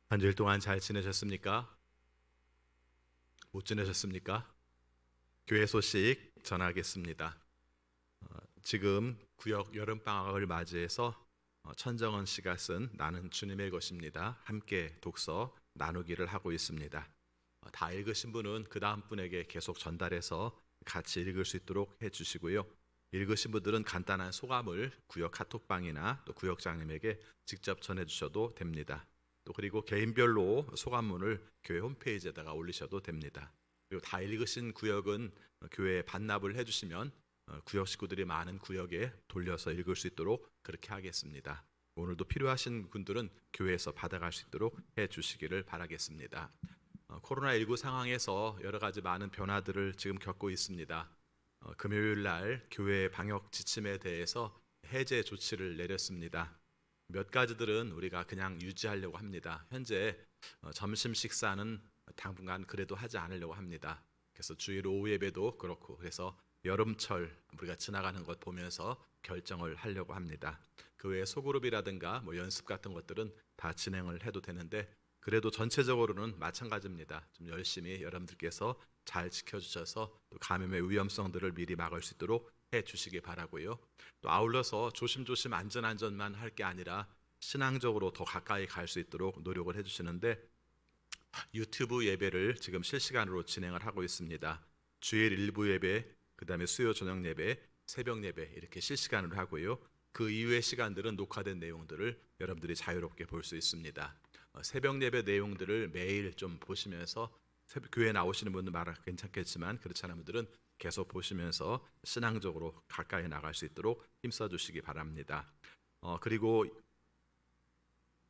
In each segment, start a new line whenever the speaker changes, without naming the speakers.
한 주일 동안 잘 지내셨습니까? 못 지내셨습니까? 교회 소식 전하겠습니다. 지금 구역 여름방학을 맞이해서 천정은 씨가 쓴 나는 주님의 것입니다. 함께 독서 나누기를 하고 있습니다. 다 읽으신 분은 그 다음 분에게 계속 전달해서 같이 읽을 수 있도록 해주시고요. 읽으신 분들은 간단한 소감을 구역 카톡방이나 또 구역장님에게 직접 전해주셔도 됩니다. 또 그리고 개인별로 소감문을 교회 홈페이지에다가 올리셔도 됩니다. 그리고 다 읽으신 구역은 교회에 반납을 해주시면 구역 식구들이 많은 구역에 돌려서 읽을 수 있도록 그렇게 하겠습니다. 오늘도 필요하신 분들은 교회에서 받아갈 수 있도록 해주시기를 바라겠습니다. 코로나19 상황에서 여러 가지 많은 변화들을 지금 겪고 있습니다. 금요일 날 교회 방역 지침에 대해서 해제 조치를 내렸습니다. 몇 가지들은 우리가 그냥 유지하려고 합니다. 현재 점심 식사는 당분간 그래도 하지 않으려고 합니다. 그래서 주일 오후 예배도 그렇고, 그래서 여름철 우리가 지나가는 것 보면서 결정을 하려고 합니다. 그 외에 소그룹이라든가 연습 같은 것들은 다 진행을 해도 되는데, 그래도 전체적으로는 마찬가지입니다. 좀 열심히 여러분들께서 잘 지켜주셔서 또 감염의 위험성들을 미리 막을 수 있도록 해주시기 바라고요. 또 아울러서 조심조심 안전만 할 게 아니라 신앙적으로 더 가까이 갈 수 있도록 노력을 해주시는데, 유튜브 예배를 지금 실시간으로 진행을 하고 있습니다. 주일 일부 예배, 그 다음에 수요 저녁 예배, 새벽 예배 이렇게 실시간으로 하고요. 그 이후의 시간들은 녹화된 내용들을 여러분들이 자유롭게 볼 수 있습니다. 새벽 예배 내용들을 매일 좀 보시면서, 교회 나오시는 분들 말은 괜찮겠지만 그렇지 않은 분들은 계속 보시면서 신앙적으로 가까이 나갈 수 있도록 힘써 주시기 바랍니다. 그리고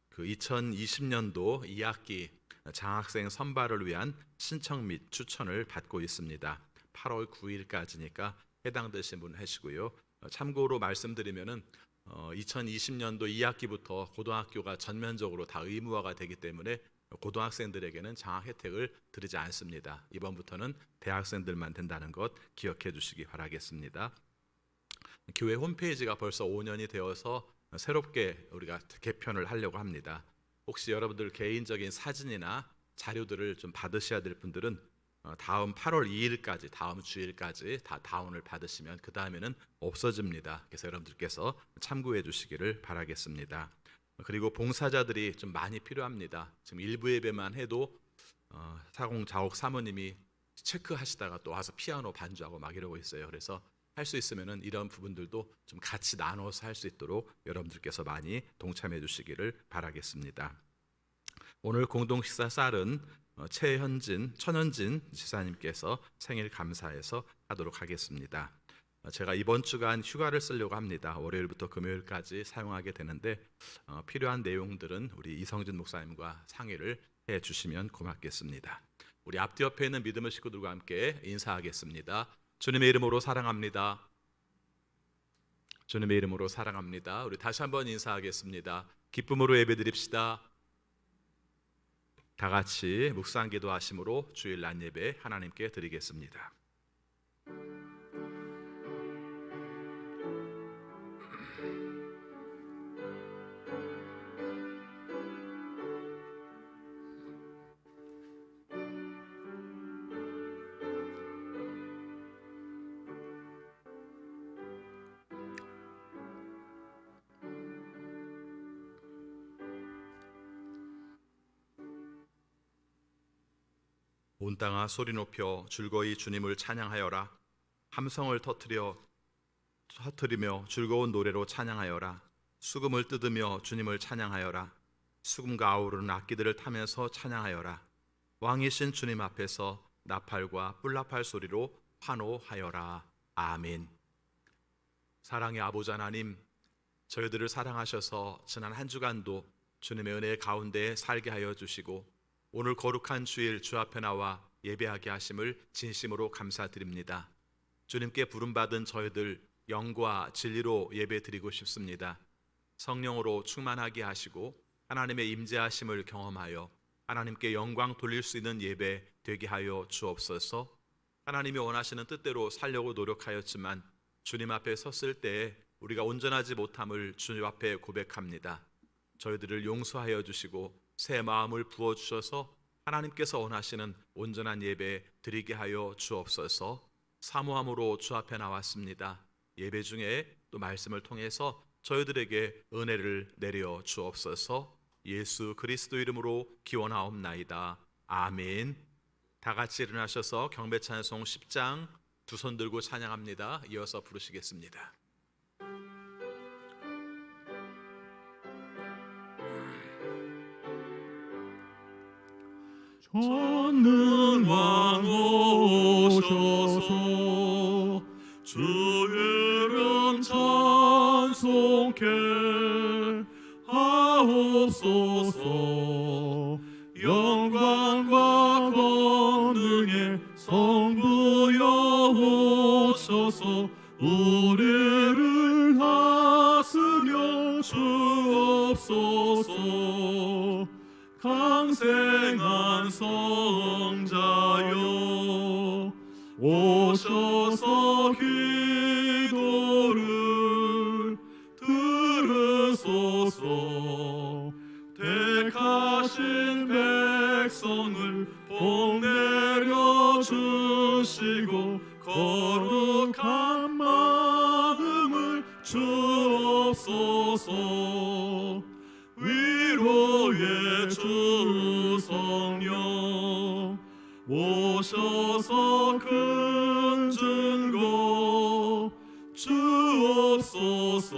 그 2020년도 2학기 장학생 선발을 위한 신청 및 추천을 받고 있습니다. 8월 9일까지니까 해당되신 분 하시고요. 참고로 말씀드리면은 2020년도 2학기부터 고등학교가 전면적으로 다 의무화가 되기 때문에 고등학생들에게는 장학 혜택을 드리지 않습니다. 이번부터는 대학생들만 된다는 것 기억해 주시기 바라겠습니다. 교회 홈페이지가 벌써 5년이 되어서 새롭게 우리가 개편을 하려고 합니다. 혹시 여러분들 개인적인 사진이나 자료들을 좀 받으셔야 될 분들은 다음 8월 2일까지, 다음 주일까지 다 다운을 받으시면 그 다음에는 없어집니다. 그래서 여러분들께서 참고해 주시기를 바라겠습니다. 그리고 봉사자들이 좀 많이 필요합니다. 지금 일부 예배만 해도 사공자옥 사모님이 체크하시다가 또 와서 피아노 반주하고 막 이러고 있어요. 그래서 할 수 있으면은 이런 부분들도 좀 같이 나눠서 할 수 있도록 여러분들께서 많이 동참해 주시기를 바라겠습니다. 오늘 공동 식사 쌀은 천현진 집사님께서 생일 감사해서 하도록 하겠습니다. 제가 이번 주간 휴가를 쓰려고 합니다. 월요일부터 금요일까지 사용하게 되는데 필요한 내용들은 우리 이성진 목사님과 상의를 해 주시면 고맙겠습니다. 우리 앞뒤 옆에 있는 믿음의 식구들과 함께 인사하겠습니다. 주님의 이름으로 사랑합니다. 주님의 이름으로 사랑합니다. 우리 다시 한번 인사하겠습니다. 기쁨으로 예배드립시다. 다 같이 묵상 기도하심으로 주일 낮 예배 하나님께 드리겠습니다. 온 땅아 소리 높여 즐거이 주님을 찬양하여라. 함성을 터뜨리며 즐거운 노래로 찬양하여라. 수금을 뜯으며 주님을 찬양하여라. 수금과 아우르는 악기들을 타면서 찬양하여라. 왕이신 주님 앞에서 나팔과 뿔나팔 소리로 환호하여라. 아멘. 사랑의 아버지 하나님, 저희들을 사랑하셔서 지난 한 주간도 주님의 은혜 가운데 살게 하여 주시고 오늘 거룩한 주일 주 앞에 나와 예배하게 하심을 진심으로 감사드립니다. 주님께 부름받은 저희들 영과 진리로 예배드리고 싶습니다. 성령으로 충만하게 하시고 하나님의 임재하심을 경험하여 하나님께 영광 돌릴 수 있는 예배 되게 하여 주옵소서. 하나님이 원하시는 뜻대로 살려고 노력하였지만 주님 앞에 섰을 때에 우리가 온전하지 못함을 주님 앞에 고백합니다. 저희들을 용서하여 주시고 새 마음을 부어 주셔서 하나님께서 원하시는 온전한 예배 드리게 하여 주옵소서. 사모함으로 주 앞에 나왔습니다. 예배 중에 또 말씀을 통해서 저희들에게 은혜를 내려 주옵소서. 예수 그리스도 이름으로 기원하옵나이다. 아멘. 다 같이 일어나셔서 경배 찬송 10장 두 손 들고 찬양합니다. 이어서 부르시겠습니다.
전능왕 오셔서 주 이름 찬송케 하옵소서. 영광과 권능의 성부여 오셔서 우리를 다스려 주옵소서. 강생한 성자여 오셔서 기도를 들으소서. 택하신 백성을 복 내려 주시고 거룩한 마음을 주옵소서. 위로의 주 성령 오셔서 큰 증거 주옵소서.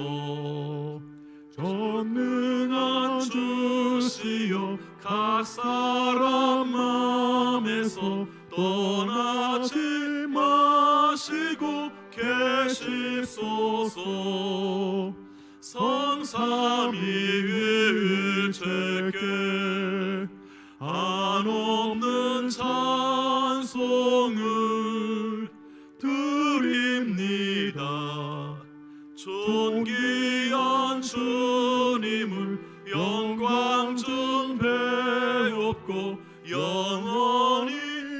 전능한 주시여 각 사람 마음에서 떠나지 마시고 계십소서. 성삼위일체께 한없는 찬송을 드립니다. 존귀한 주님을 영광 중 배옵고 영원히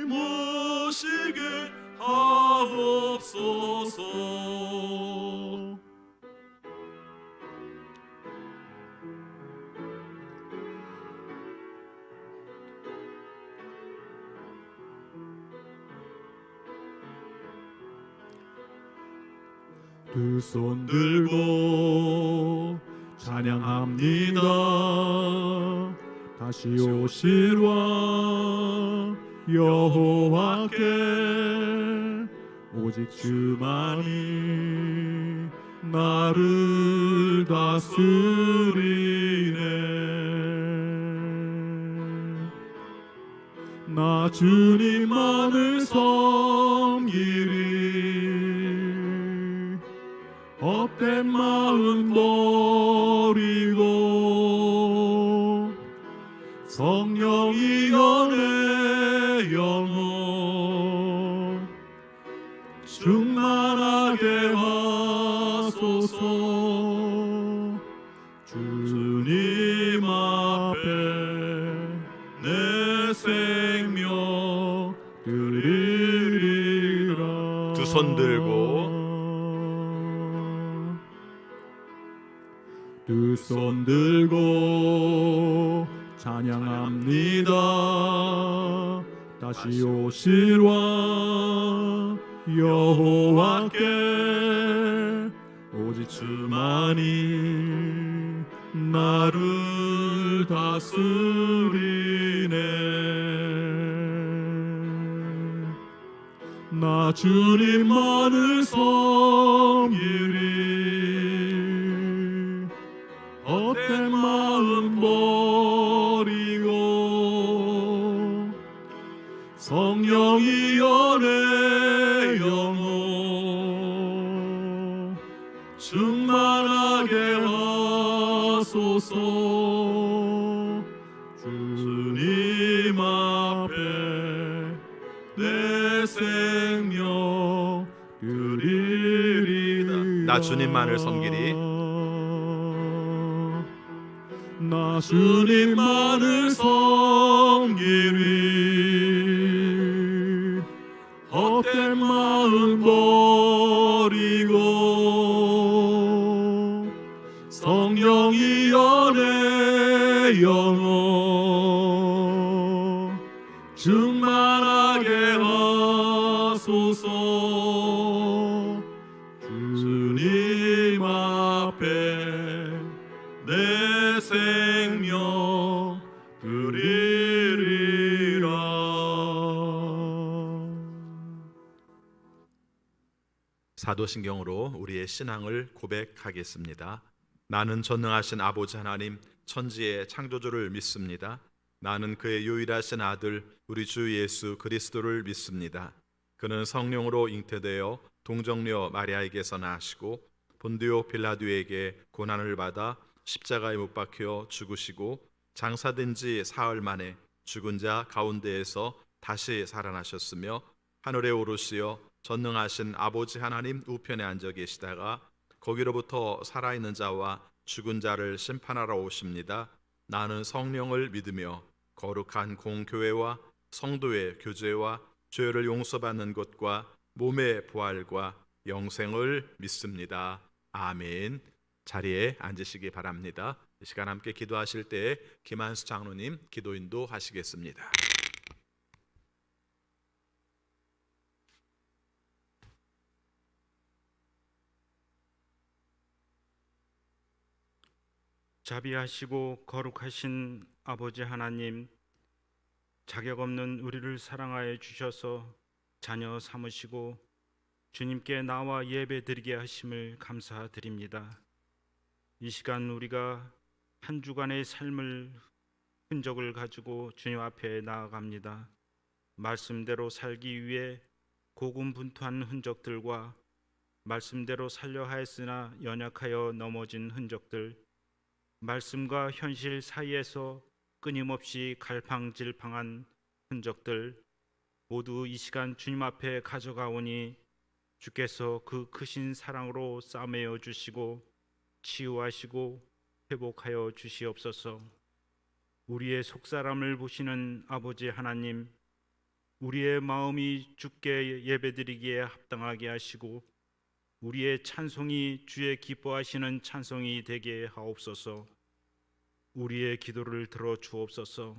모시게 하옵소서. 두 손 들고 찬양합니다. 다시 오실 왕 여호와께 오직 주만이 나를 다스리네. 나 주님만을 섬기리. 헛된 마음 버리고 성령이 연애 영혼 충만하게 하소서. 주님 앞에 내 생명 드리리라.
두 손 들고
두 손 들고 찬양합니다. 다시 오실 왕 여호와께 오직 주만이 나를 다스리네. 나 주님만을 섬기리. 헛된 마음 버리고 성령이 연애 영혼 충만하게 하소서. 주님 앞에 내 생명 드리리다.
나 주님만을 섬기리.
나 주님만을 섬기리. 헛된 마음 버리고 성령이 연애 영혼 충만하게 하소서. 주님 앞에 내 생명 드리리라.
사도신경으로 우리의 신앙을 고백하겠습니다. 나는 전능하신 아버지 하나님 천지의 창조주를 믿습니다. 나는 그의 유일하신 아들 우리 주 예수 그리스도를 믿습니다. 그는 성령으로 잉태되어 동정녀 마리아에게서 나시고 본디오 빌라도에게 고난을 받아 십자가에 못 박혀 죽으시고 장사된 지 사흘 만에 죽은 자 가운데에서 다시 살아나셨으며 하늘에 오르시어 전능하신 아버지 하나님 우편에 앉아 계시다가 거기로부터 살아있는 자와 죽은 자를 심판하러 오십니다. 나는 성령을 믿으며 거룩한 공교회와 성도의 교제와 죄를 용서받는 것과 몸의 부활과 영생을 믿습니다. 아멘. 자리에 앉으시기 바랍니다. 이 시간 함께 기도하실 때 김한수 장로님 기도 인도하시겠습니다.
자비하시고 거룩하신 아버지 하나님, 자격 없는 우리를 사랑하여 주셔서 자녀 삼으시고 주님께 나와 예배드리게 하심을 감사드립니다. 이 시간 우리가 한 주간의 삶을 흔적을 가지고 주님 앞에 나아갑니다. 말씀대로 살기 위해 고군분투한 흔적들과 말씀대로 살려 하였으나 연약하여 넘어진 흔적들, 말씀과 현실 사이에서 끊임없이 갈팡질팡한 흔적들 모두 이 시간 주님 앞에 가져가오니 주께서 그 크신 사랑으로 싸매어 주시고 치유하시고 회복하여 주시옵소서. 우리의 속사람을 보시는 아버지 하나님, 우리의 마음이 주께 예배드리기에 합당하게 하시고 우리의 찬송이 주의 기뻐하시는 찬송이 되게 하옵소서. 우리의 기도를 들어 주옵소서.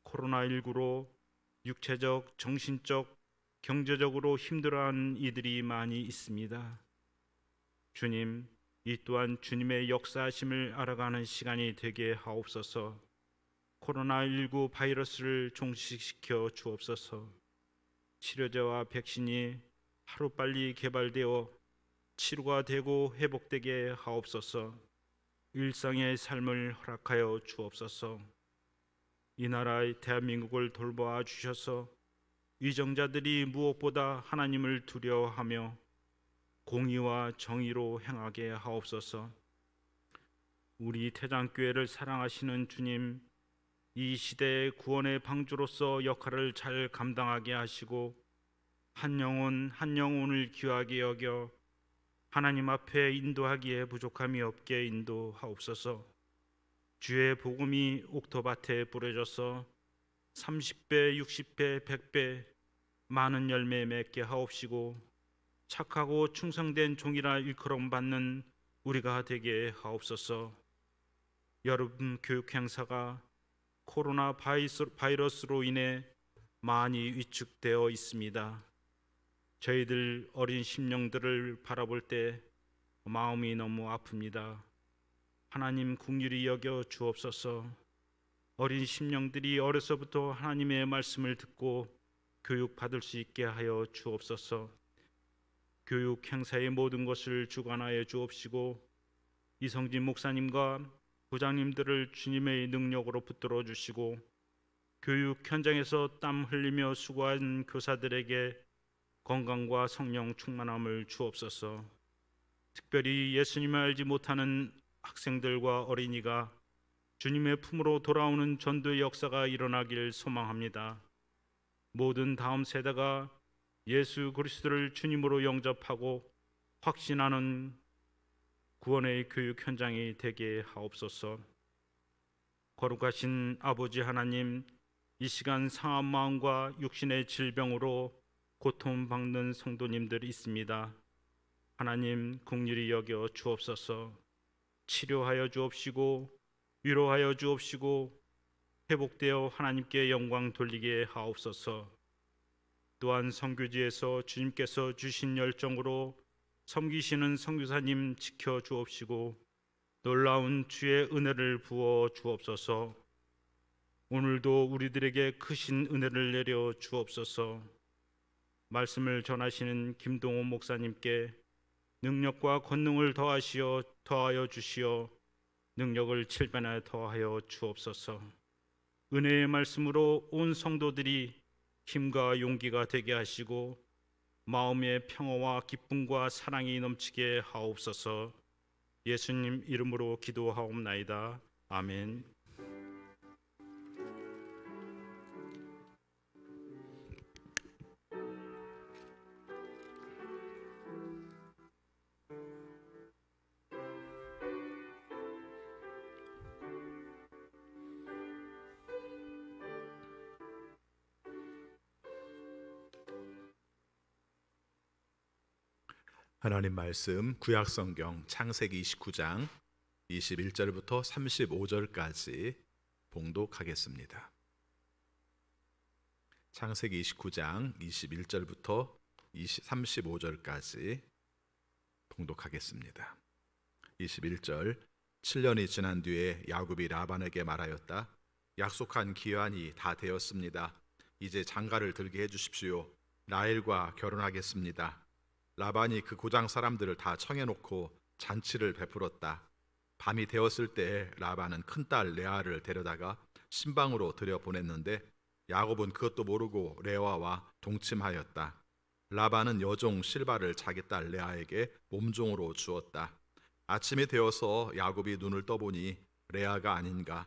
코로나19로 육체적, 정신적, 경제적으로 힘들어하는 이들이 많이 있습니다. 주님, 이 또한 주님의 역사하심을 알아가는 시간이 되게 하옵소서. 코로나19 바이러스를 종식시켜 주옵소서. 치료제와 백신이 하루빨리 개발되어 치료가 되고 회복되게 하옵소서. 일상의 삶을 허락하여 주옵소서. 이 나라의 대한민국을 돌보아 주셔서 위정자들이 무엇보다 하나님을 두려워하며 공의와 정의로 행하게 하옵소서. 우리 태장교회를 사랑하시는 주님, 이 시대의 구원의 방주로서 역할을 잘 감당하게 하시고 한 영혼 한 영혼을 귀하게 여겨 하나님 앞에 인도하기에 부족함이 없게 인도하옵소서. 주의 복음이 옥토밭에 뿌려져서 30배, 60배, 100배 많은 열매 맺게 하옵시고 착하고 충성된 종이라 일컬음 받는 우리가 되게 하옵소서. 여름 교육 행사가 코로나 바이러스로 인해 많이 위축되어 있습니다. 저희들 어린 심령들을 바라볼 때 마음이 너무 아픕니다. 하나님 긍휼히 여겨 주옵소서. 어린 심령들이 어려서부터 하나님의 말씀을 듣고 교육받을 수 있게 하여 주옵소서. 교육 행사의 모든 것을 주관하여 주옵시고 이성진 목사님과 부장님들을 주님의 능력으로 붙들어 주시고 교육 현장에서 땀 흘리며 수고한 교사들에게 건강과 성령 충만함을 주옵소서. 특별히 예수님을 알지 못하는 학생들과 어린이가 주님의 품으로 돌아오는 전도의 역사가 일어나길 소망합니다. 모든 다음 세대가 예수 그리스도를 주님으로 영접하고 확신하는 구원의 교육 현장이 되게 하옵소서. 거룩하신 아버지 하나님, 이 시간 상한 마음과 육신의 질병으로 고통받는 성도님들이 있습니다. 하나님 긍휼히 여겨 주옵소서. 치료하여 주옵시고 위로하여 주옵시고 회복되어 하나님께 영광 돌리게 하옵소서. 또한 선교지에서 주님께서 주신 열정으로 섬기시는 선교사님 지켜 주옵시고 놀라운 주의 은혜를 부어 주옵소서. 오늘도 우리들에게 크신 은혜를 내려 주옵소서. 말씀을 전하시는 김동호 목사님께 능력과 권능을 더하여 주시어 능력을 7배나 더하여 주옵소서. 은혜의 말씀으로 온 성도들이 힘과 용기가 되게 하시고 마음의 평화와 기쁨과 사랑이 넘치게 하옵소서. 예수님 이름으로 기도하옵나이다. 아멘.
하나님 말씀 구약성경 창세기 29장 21절부터 35절까지 봉독하겠습니다. 창세기 29장 21절부터 35절까지 봉독하겠습니다. 21절 7년이 지난 뒤에 야곱이 라반에게 말하였다. 약속한 기한이 다 되었습니다. 이제 장가를 들게 해주십시오. 라헬과 결혼하겠습니다. 라반이 그 고장 사람들을 다 청해놓고 잔치를 베풀었다. 밤이 되었을 때 라반은 큰딸 레아를 데려다가 신방으로 들여보냈는데 야곱은 그것도 모르고 레아와 동침하였다. 라반은 여종 실바를 자기 딸 레아에게 몸종으로 주었다. 아침이 되어서 야곱이 눈을 떠보니 레아가 아닌가.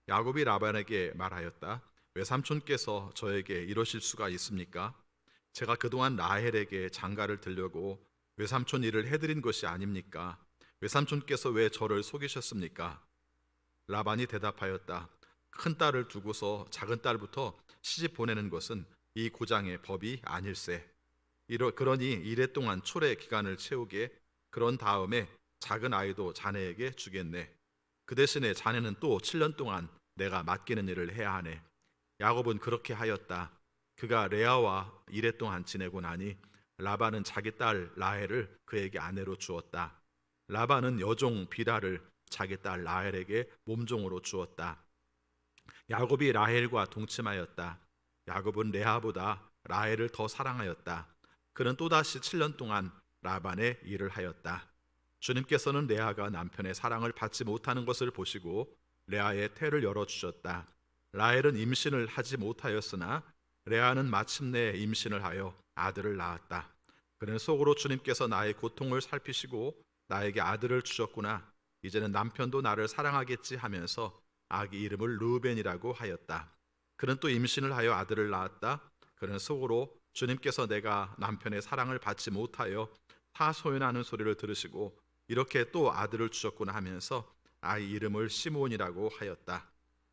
야곱이 라반에게 말하였다. 외삼촌께서 저에게 이러실 수가 있습니까? 제가 그동안 라헬에게 장가를 들려고 외삼촌 일을 해드린 것이 아닙니까? 외삼촌께서 왜 저를 속이셨습니까? 라반이 대답하였다. 큰 딸을 두고서 작은 딸부터 시집 보내는 것은 이 고장의 법이 아닐세. 그러니 이래 동안 초래 기간을 채우게. 그런 다음에 작은 아이도 자네에게 주겠네. 그 대신에 자네는 또 7년 동안 내가 맡기는 일을 해야 하네. 야곱은 그렇게 하였다. 그가 레아와 이래 동안 지내고 나니 라반은 자기 딸 라헬을 그에게 아내로 주었다. 라반은 여종 비라를 자기 딸 라헬에게 몸종으로 주었다. 야곱이 라헬과 동침하였다. 야곱은 레아보다 라헬을 더 사랑하였다. 그는 또다시 7년 동안 라반의 일을 하였다. 주님께서는 레아가 남편의 사랑을 받지 못하는 것을 보시고 레아의 태를 열어주셨다. 라헬은 임신을 하지 못하였으나 레아는 마침내 임신을 하여 아들을 낳았다. 그는 속으로 주님께서 나의 고통을 살피시고 나에게 아들을 주셨구나. 이제는 남편도 나를 사랑하겠지 하면서 아기 이름을 르우벤이라고 하였다. 그는 또 임신을 하여 아들을 낳았다. 그는 속으로 주님께서 내가 남편의 사랑을 받지 못하여 하소연하는 소리를 들으시고 이렇게 또 아들을 주셨구나 하면서 아이 이름을 시므온이라고 하였다.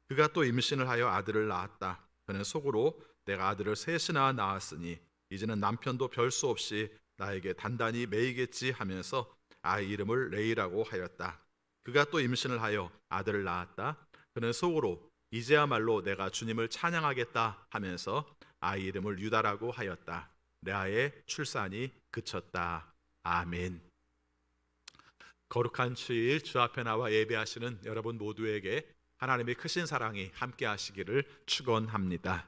그가 또 임신을 하여 아들을 낳았다. 그는 속으로 내가 아들을 셋이나 낳았으니 이제는 남편도 별 수 없이 나에게 단단히 매이겠지 하면서 아이 이름을 레이라고 하였다. 그가 또 임신을 하여 아들을 낳았다. 그는 속으로 이제야말로 내가 주님을 찬양하겠다 하면서 아이 이름을 유다라고 하였다. 레아의 출산이 그쳤다. 아멘. 거룩한 주일 주 앞에 나와 예배하시는 여러분 모두에게 하나님의 크신 사랑이 함께 하시기를 축원합니다.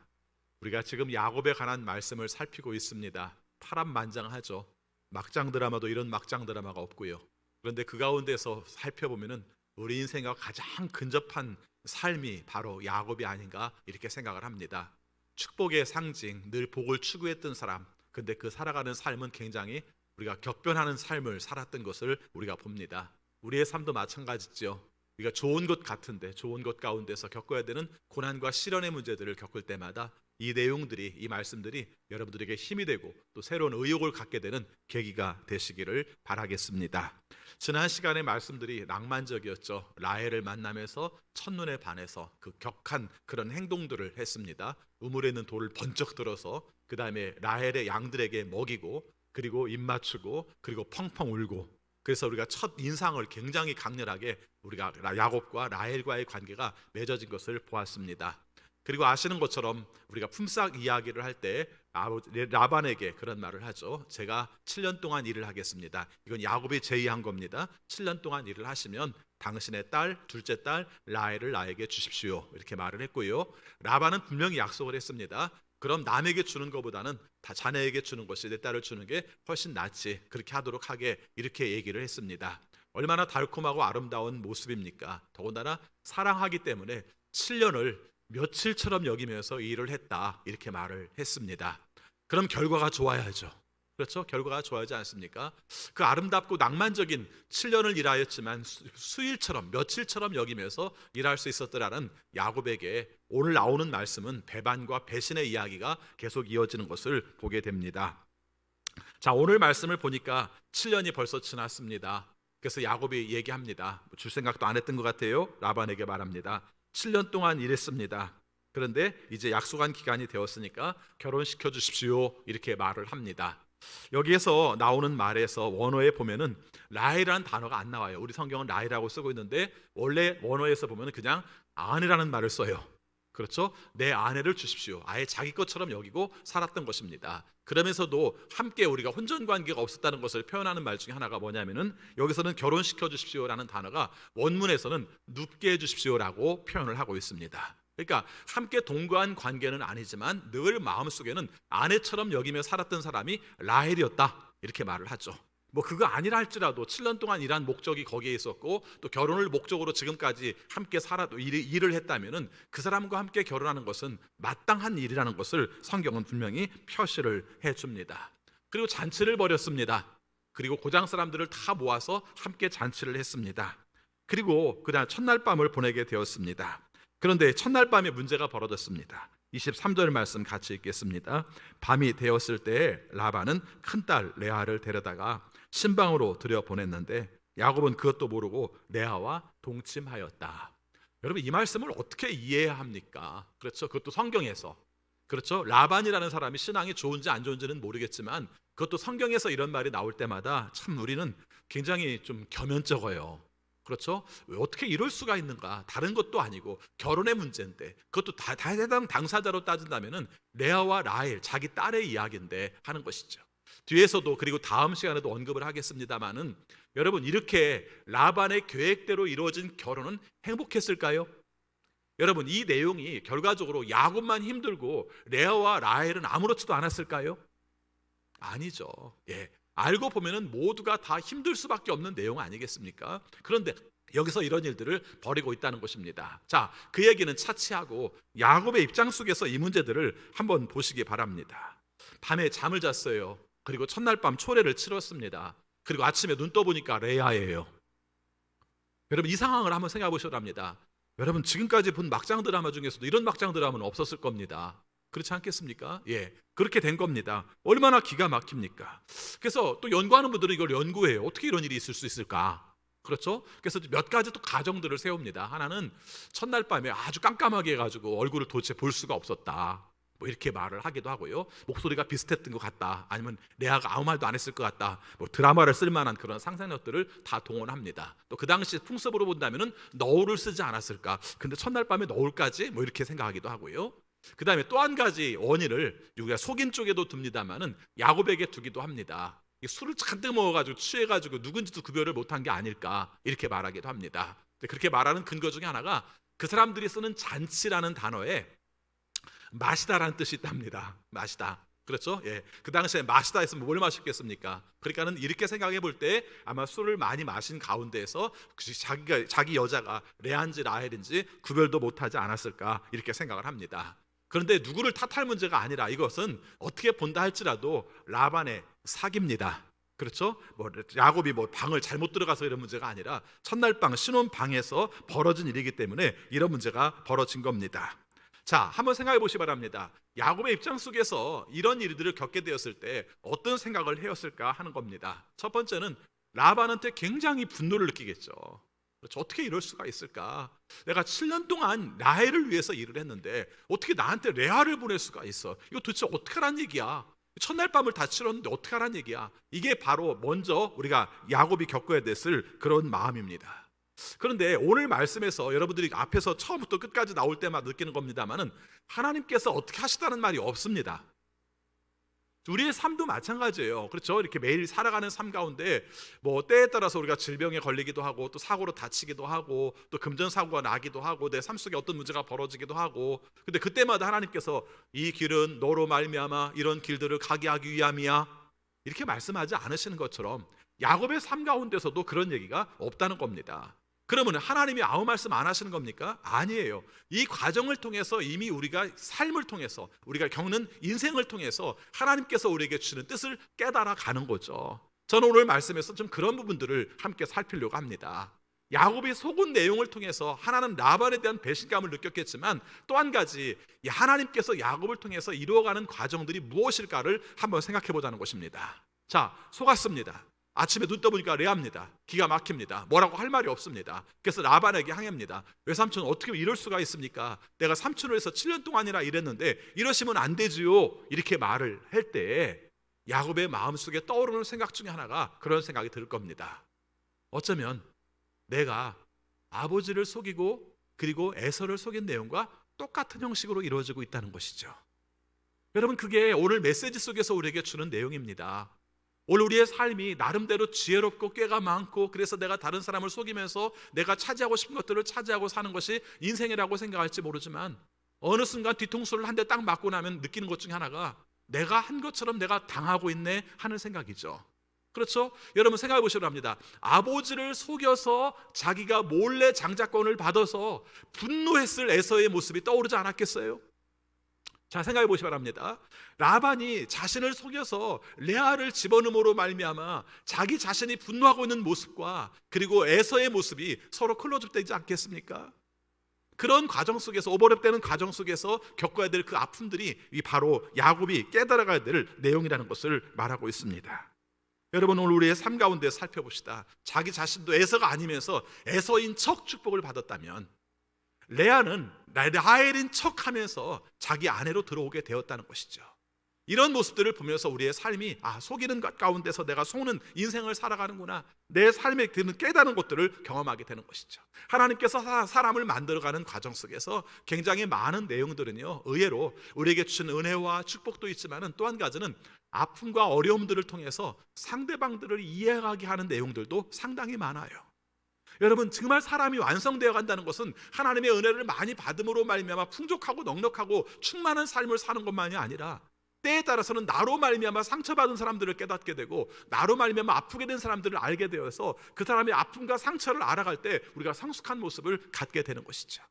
우리가 지금 야곱에 관한 말씀을 살피고 있습니다. 파란만장하죠. 막장 드라마도 이런 막장 드라마가 없고요. 그런데 그 가운데서 살펴보면은 우리 인생과 가장 근접한 삶이 바로 야곱이 아닌가 이렇게 생각을 합니다. 축복의 상징, 늘 복을 추구했던 사람. 근데 그 살아가는 삶은 굉장히 우리가 격변하는 삶을 살았던 것을 우리가 봅니다. 우리의 삶도 마찬가지죠. 우리가 좋은 것 같은데 좋은 것 가운데서 겪어야 되는 고난과 시련의 문제들을 겪을 때마다 이 내용들이, 이 말씀들이 여러분들에게 힘이 되고 또 새로운 의욕을 갖게 되는 계기가 되시기를 바라겠습니다. 지난 시간의 말씀들이 낭만적이었죠. 라헬을 만나면서 첫눈에 반해서 그 격한 그런 행동들을 했습니다. 우물에 있는 돌을 번쩍 들어서 그 다음에 라헬의 양들에게 먹이고 그리고 입 맞추고 그리고 펑펑 울고 그래서 우리가 첫 인상을 굉장히 강렬하게 우리가 야곱과 라헬과의 관계가 맺어진 것을 보았습니다. 그리고 아시는 것처럼 우리가 품삯 이야기를 할 때 라반에게 그런 말을 하죠. 제가 7년 동안 일을 하겠습니다. 이건 야곱이 제의한 겁니다. 7년 동안 일을 하시면 당신의 딸, 둘째 딸 라헬을 나에게 주십시오. 이렇게 말을 했고요. 라반은 분명히 약속을 했습니다. 그럼 남에게 주는 것보다는 다 자네에게 주는 것이, 내 딸을 주는 게 훨씬 낫지. 그렇게 하도록 하게, 이렇게 얘기를 했습니다. 얼마나 달콤하고 아름다운 모습입니까? 더군다나 사랑하기 때문에 7년을 며칠처럼 여기면서 일을 했다, 이렇게 말을 했습니다. 그럼 결과가 좋아야죠. 그렇죠? 결과가 좋아하지 않습니까? 그 아름답고 낭만적인 7년을 일하였지만 수일처럼, 며칠처럼 여기면서 일할 수 있었더라는 야곱에게 오늘 나오는 말씀은 배반과 배신의 이야기가 계속 이어지는 것을 보게 됩니다. 자, 오늘 말씀을 보니까 7년이 벌써 지났습니다. 그래서 야곱이 얘기합니다. 줄 생각도 안 했던 것 같아요. 라반에게 말합니다. 7년 동안 일했습니다. 그런데 이제 약속한 기간이 되었으니까 결혼시켜 주십시오, 이렇게 말을 합니다. 여기에서 나오는 말에서 원어에 보면은 라헬이라는 단어가 안 나와요. 우리 성경은 라헬이라고 쓰고 있는데 원래 원어에서 보면은 그냥 아내라는 말을 써요. 그렇죠? 내 아내를 주십시오. 아예 자기 것처럼 여기고 살았던 것입니다. 그러면서도 함께 우리가 혼전 관계가 없었다는 것을 표현하는 말 중에 하나가 뭐냐면은 여기서는 결혼시켜 주십시오라는 단어가 원문에서는 눕게 해 주십시오라고 표현을 하고 있습니다. 그러니까 함께 동거한 관계는 아니지만 늘 마음속에는 아내처럼 여기며 살았던 사람이 라헬이었다, 이렇게 말을 하죠. 뭐 그거 아니라 할지라도 7년 동안 일한 목적이 거기에 있었고 또 결혼을 목적으로 지금까지 함께 일을 했다면은 그 사람과 함께 결혼하는 것은 마땅한 일이라는 것을 성경은 분명히 표시를 해줍니다. 그리고 잔치를 벌였습니다. 그리고 고장 사람들을 다 모아서 함께 잔치를 했습니다. 그리고 그다음 첫날 밤을 보내게 되었습니다. 그런데 첫날 밤에 문제가 벌어졌습니다. 23절 말씀 같이 읽겠습니다. 밤이 되었을 때 라반은 큰딸 레아를 데려다가 신방으로 들여보냈는데 야곱은 그것도 모르고 레아와 동침하였다. 여러분, 이 말씀을 어떻게 이해해야 합니까? 그렇죠? 그것도 성경에서. 그렇죠? 라반이라는 사람이 신앙이 좋은지 안 좋은지는 모르겠지만 그것도 성경에서 이런 말이 나올 때마다 참 우리는 굉장히 좀 겸연쩍어요. 그렇죠? 왜 어떻게 이럴 수가 있는가? 다른 것도 아니고 결혼의 문제인데 그것도 다 해당 당사자로 따진다면은 레아와 라헬, 자기 딸의 이야기인데 하는 것이죠. 뒤에서도 그리고 다음 시간에도 언급을 하겠습니다만은 여러분, 이렇게 라반의 계획대로 이루어진 결혼은 행복했을까요? 여러분, 이 내용이 결과적으로 야곱만 힘들고 레아와 라헬은 아무렇지도 않았을까요? 아니죠. 예. 알고 보면은 모두가 다 힘들 수밖에 없는 내용 아니겠습니까? 그런데 여기서 이런 일들을 벌이고 있다는 것입니다. 자, 그 얘기는 차치하고 야곱의 입장 속에서 이 문제들을 한번 보시기 바랍니다. 밤에 잠을 잤어요. 그리고 첫날 밤 초래를 치렀습니다. 그리고 아침에 눈 떠보니까 레아예요. 여러분, 이 상황을 한번 생각해 보셔야 합니다. 여러분, 지금까지 본 막장 드라마 중에서도 이런 막장 드라마는 없었을 겁니다. 그렇지 않겠습니까? 예, 그렇게 된 겁니다. 얼마나 기가 막힙니까? 그래서 또 연구하는 분들은 이걸 연구해요. 어떻게 이런 일이 있을 수 있을까? 그렇죠? 그래서 몇 가지 또 가정들을 세웁니다. 하나는 첫날 밤에 아주 깜깜하게 해가지고 얼굴을 도대체 볼 수가 없었다, 뭐 이렇게 말을 하기도 하고요. 목소리가 비슷했던 것 같다, 아니면 레아가 아무 말도 안 했을 것 같다, 뭐 드라마를 쓸 만한 그런 상상력들을 다 동원합니다. 또 그 당시 풍습으로 본다면은 너울을 쓰지 않았을까? 근데 첫날 밤에 너울까지? 뭐 이렇게 생각하기도 하고요. 그 다음에 또 한 가지 원인을 우리가 속인 쪽에도 둡니다만은 야곱에게 두기도 합니다. 술을 잔뜩 먹어가지고 취해가지고 누군지도 구별을 못한 게 아닐까, 이렇게 말하기도 합니다. 그렇게 말하는 근거 중에 하나가 그 사람들이 쓰는 잔치라는 단어에 마시다라는 뜻이 있답니다. 마시다. 그렇죠? 예. 그 당시에 마시다 했으면 뭘 마셨겠습니까? 그러니까는 이렇게 생각해 볼 때 아마 술을 많이 마신 가운데에서 자기 여자가 레아인지 라헬인지 구별도 못하지 않았을까, 이렇게 생각을 합니다. 그런데 누구를 탓할 문제가 아니라 이것은 어떻게 본다 할지라도 라반의 사기입니다. 그렇죠? 뭐 야곱이 뭐 방을 잘못 들어가서 이런 문제가 아니라 첫날 밤 신혼 방에서 벌어진 일이기 때문에 이런 문제가 벌어진 겁니다. 자, 한번 생각해 보시기 바랍니다. 야곱의 입장 속에서 이런 일들을 겪게 되었을 때 어떤 생각을 해왔을까 하는 겁니다. 첫 번째는 라반한테 굉장히 분노를 느끼겠죠. 그렇죠? 어떻게 이럴 수가 있을까? 내가 7년 동안 라헬을 위해서 일을 했는데 어떻게 나한테 레아를 보낼 수가 있어? 이거 도대체 어떻게 하란 얘기야? 첫날 밤을 다 치렀는데 어떻게 하라는 얘기야. 이게 바로 먼저 우리가 야곱이 겪어야 됐을 그런 마음입니다. 그런데 오늘 말씀에서 여러분들이 앞에서 처음부터 끝까지 나올 때마다 느끼는 겁니다만은 하나님께서 어떻게 하시다는 말이 없습니다. 우리의 삶도 마찬가지예요. 그렇죠? 이렇게 매일 살아가는 삶 가운데 뭐 때에 따라서 우리가 질병에 걸리기도 하고 또 사고로 다치기도 하고 또 금전사고가 나기도 하고 내 삶 속에 어떤 문제가 벌어지기도 하고, 근데 그때마다 하나님께서 이 길은 너로 말미암아 이런 길들을 가게 하기 위함이야 이렇게 말씀하지 않으시는 것처럼 야곱의 삶 가운데서도 그런 얘기가 없다는 겁니다. 그러면 하나님이 아무 말씀 안 하시는 겁니까? 아니에요. 이 과정을 통해서 이미 우리가 삶을 통해서 우리가 겪는 인생을 통해서 하나님께서 우리에게 주시는 뜻을 깨달아 가는 거죠. 저는 오늘 말씀에서 좀 그런 부분들을 함께 살피려고 합니다. 야곱이 속은 내용을 통해서 하나는 라반에 대한 배신감을 느꼈겠지만 또 한 가지 하나님께서 야곱을 통해서 이루어가는 과정들이 무엇일까를 한번 생각해 보자는 것입니다. 자, 속았습니다. 아침에 눈 떠보니까 레아입니다. 기가 막힙니다. 뭐라고 할 말이 없습니다. 그래서 라반에게 항해합니다. 외삼촌 어떻게 이럴 수가 있습니까? 내가 삼촌을 해서 7년 동안이나 일했는데 이러시면 안 되지요. 이렇게 말을 할 때 야곱의 마음속에 떠오르는 생각 중에 하나가 그런 생각이 들 겁니다. 어쩌면 내가 아버지를 속이고 그리고 에서를 속인 내용과 똑같은 형식으로 이루어지고 있다는 것이죠. 여러분, 그게 오늘 메시지 속에서 우리에게 주는 내용입니다. 오늘 우리의 삶이 나름대로 지혜롭고 꾀가 많고 그래서 내가 다른 사람을 속이면서 내가 차지하고 싶은 것들을 차지하고 사는 것이 인생이라고 생각할지 모르지만 어느 순간 뒤통수를 한 대 딱 맞고 나면 느끼는 것 중에 하나가 내가 한 것처럼 내가 당하고 있네 하는 생각이죠. 그렇죠? 여러분 생각해 보시기 바랍니다. 아버지를 속여서 자기가 몰래 장자권을 받아서 분노했을 에서의 모습이 떠오르지 않았겠어요? 자, 생각해 보시기 바랍니다. 라반이 자신을 속여서 레아를 집어넣음으로 말미암아 자기 자신이 분노하고 있는 모습과 그리고 에서의 모습이 서로 클로즈되지 않겠습니까? 그런 과정 속에서 오버랩되는 과정 속에서 겪어야 될 그 아픔들이 바로 야곱이 깨달아가야 될 내용이라는 것을 말하고 있습니다. 여러분, 오늘 우리의 삶 가운데 살펴봅시다. 자기 자신도 에서가 아니면서 에서인 척 축복을 받았다면 레아는 라헬인 척하면서 자기 아내로 들어오게 되었다는 것이죠. 이런 모습들을 보면서 우리의 삶이 속이는 것 가운데서 내가 속는 인생을 살아가는구나, 내 삶에 드는 깨달은 것들을 경험하게 되는 것이죠. 하나님께서 사람을 만들어가는 과정 속에서 굉장히 많은 내용들은요, 의외로 우리에게 주신 은혜와 축복도 있지만 또 한 가지는 아픔과 어려움들을 통해서 상대방들을 이해하게 하는 내용들도 상당히 많아요. 여러분, 정말 사람이 완성되어 간다는 것은 하나님의 은혜를 많이 받음으로 말미암아 풍족하고 넉넉하고 충만한 삶을 사는 것만이 아니라 때에 따라서는 나로 말미암아 상처받은 사람들을 깨닫게 되고 나로 말미암아 아프게 된 사람들을 알게 되어서 그 사람의 아픔과 상처를 알아갈 때 우리가 성숙한 모습을 갖게 되는 것이죠.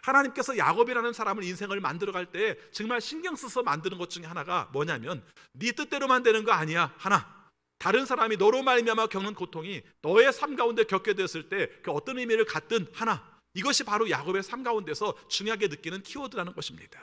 하나님께서 야곱이라는 사람을 인생을 만들어갈 때 정말 신경 써서 만드는 것 중에 하나가 뭐냐면 네 뜻대로만 되는 거 아니야. 하나, 다른 사람이 너로 말미암아 겪는 고통이 너의 삶 가운데 겪게 되었을 때 그 어떤 의미를 갖든 하나, 이것이 바로 야곱의 삶 가운데서 중요하게 느끼는 키워드라는 것입니다.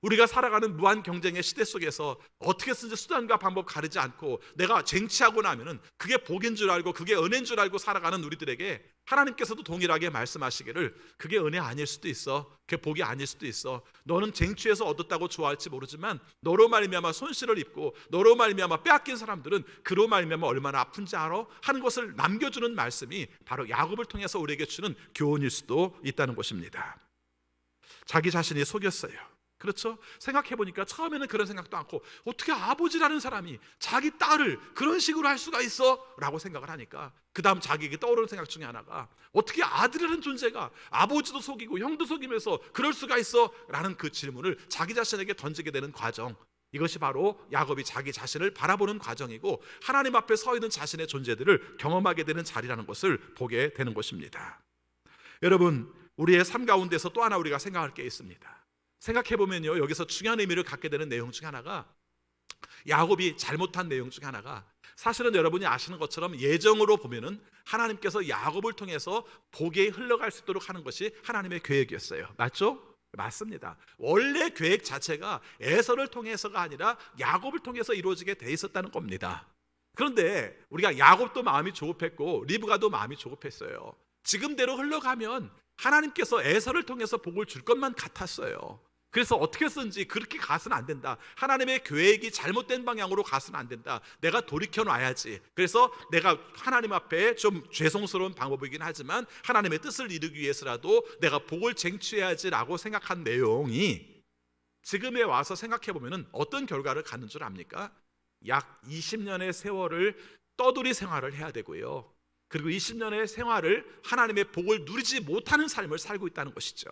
우리가 살아가는 무한 경쟁의 시대 속에서 어떻게 쓰는지 수단과 방법 가리지 않고 내가 쟁취하고 나면은 그게 복인 줄 알고 그게 은혜인 줄 알고 살아가는 우리들에게 하나님께서도 동일하게 말씀하시기를 그게 은혜 아닐 수도 있어, 그게 복이 아닐 수도 있어, 너는 쟁취해서 얻었다고 좋아할지 모르지만 너로 말미암아 손실을 입고 너로 말미암아 빼앗긴 사람들은 그로 말미암아 얼마나 아픈지 알아? 하는 것을 남겨주는 말씀이 바로 야곱을 통해서 우리에게 주는 교훈일 수도 있다는 것입니다. 자기 자신이 속였어요. 그렇죠? 생각해보니까 처음에는 그런 생각도 않고 어떻게 아버지라는 사람이 자기 딸을 그런 식으로 할 수가 있어? 라고 생각을 하니까 그 다음 자기에게 떠오르는 생각 중에 하나가 어떻게 아들이라는 존재가 아버지도 속이고 형도 속이면서 그럴 수가 있어? 라는 그 질문을 자기 자신에게 던지게 되는 과정, 이것이 바로 야곱이 자기 자신을 바라보는 과정이고 하나님 앞에 서 있는 자신의 존재들을 경험하게 되는 자리라는 것을 보게 되는 것입니다. 여러분, 우리의 삶 가운데서 또 하나 우리가 생각할 게 있습니다. 생각해보면요, 여기서 중요한 의미를 갖게 되는 내용 중에 하나가 야곱이 잘못한 내용 중에 하나가 사실은 여러분이 아시는 것처럼 예정으로 보면은 하나님께서 야곱을 통해서 복이 흘러갈 수 있도록 하는 것이 하나님의 계획이었어요. 맞죠? 맞습니다. 원래 계획 자체가 에서를 통해서가 아니라 야곱을 통해서 이루어지게 돼 있었다는 겁니다. 그런데 우리가 야곱도 마음이 조급했고 리브가도 마음이 조급했어요. 지금대로 흘러가면 하나님께서 에서를 통해서 복을 줄 것만 같았어요. 그래서 어떻게 쓰든지 그렇게 가서는 안 된다. 하나님의 계획이 잘못된 방향으로 가서는 안 된다. 내가 돌이켜 놔야지. 그래서 내가 하나님 앞에 좀 죄송스러운 방법이긴 하지만 하나님의 뜻을 이루기 위해서라도 내가 복을 쟁취해야지라고 생각한 내용이 지금에 와서 생각해 보면은 어떤 결과를 갖는 줄 압니까? 약 20년의 세월을 떠돌이 생활을 해야 되고요. 그리고 20년의 생활을 하나님의 복을 누리지 못하는 삶을 살고 있다는 것이죠.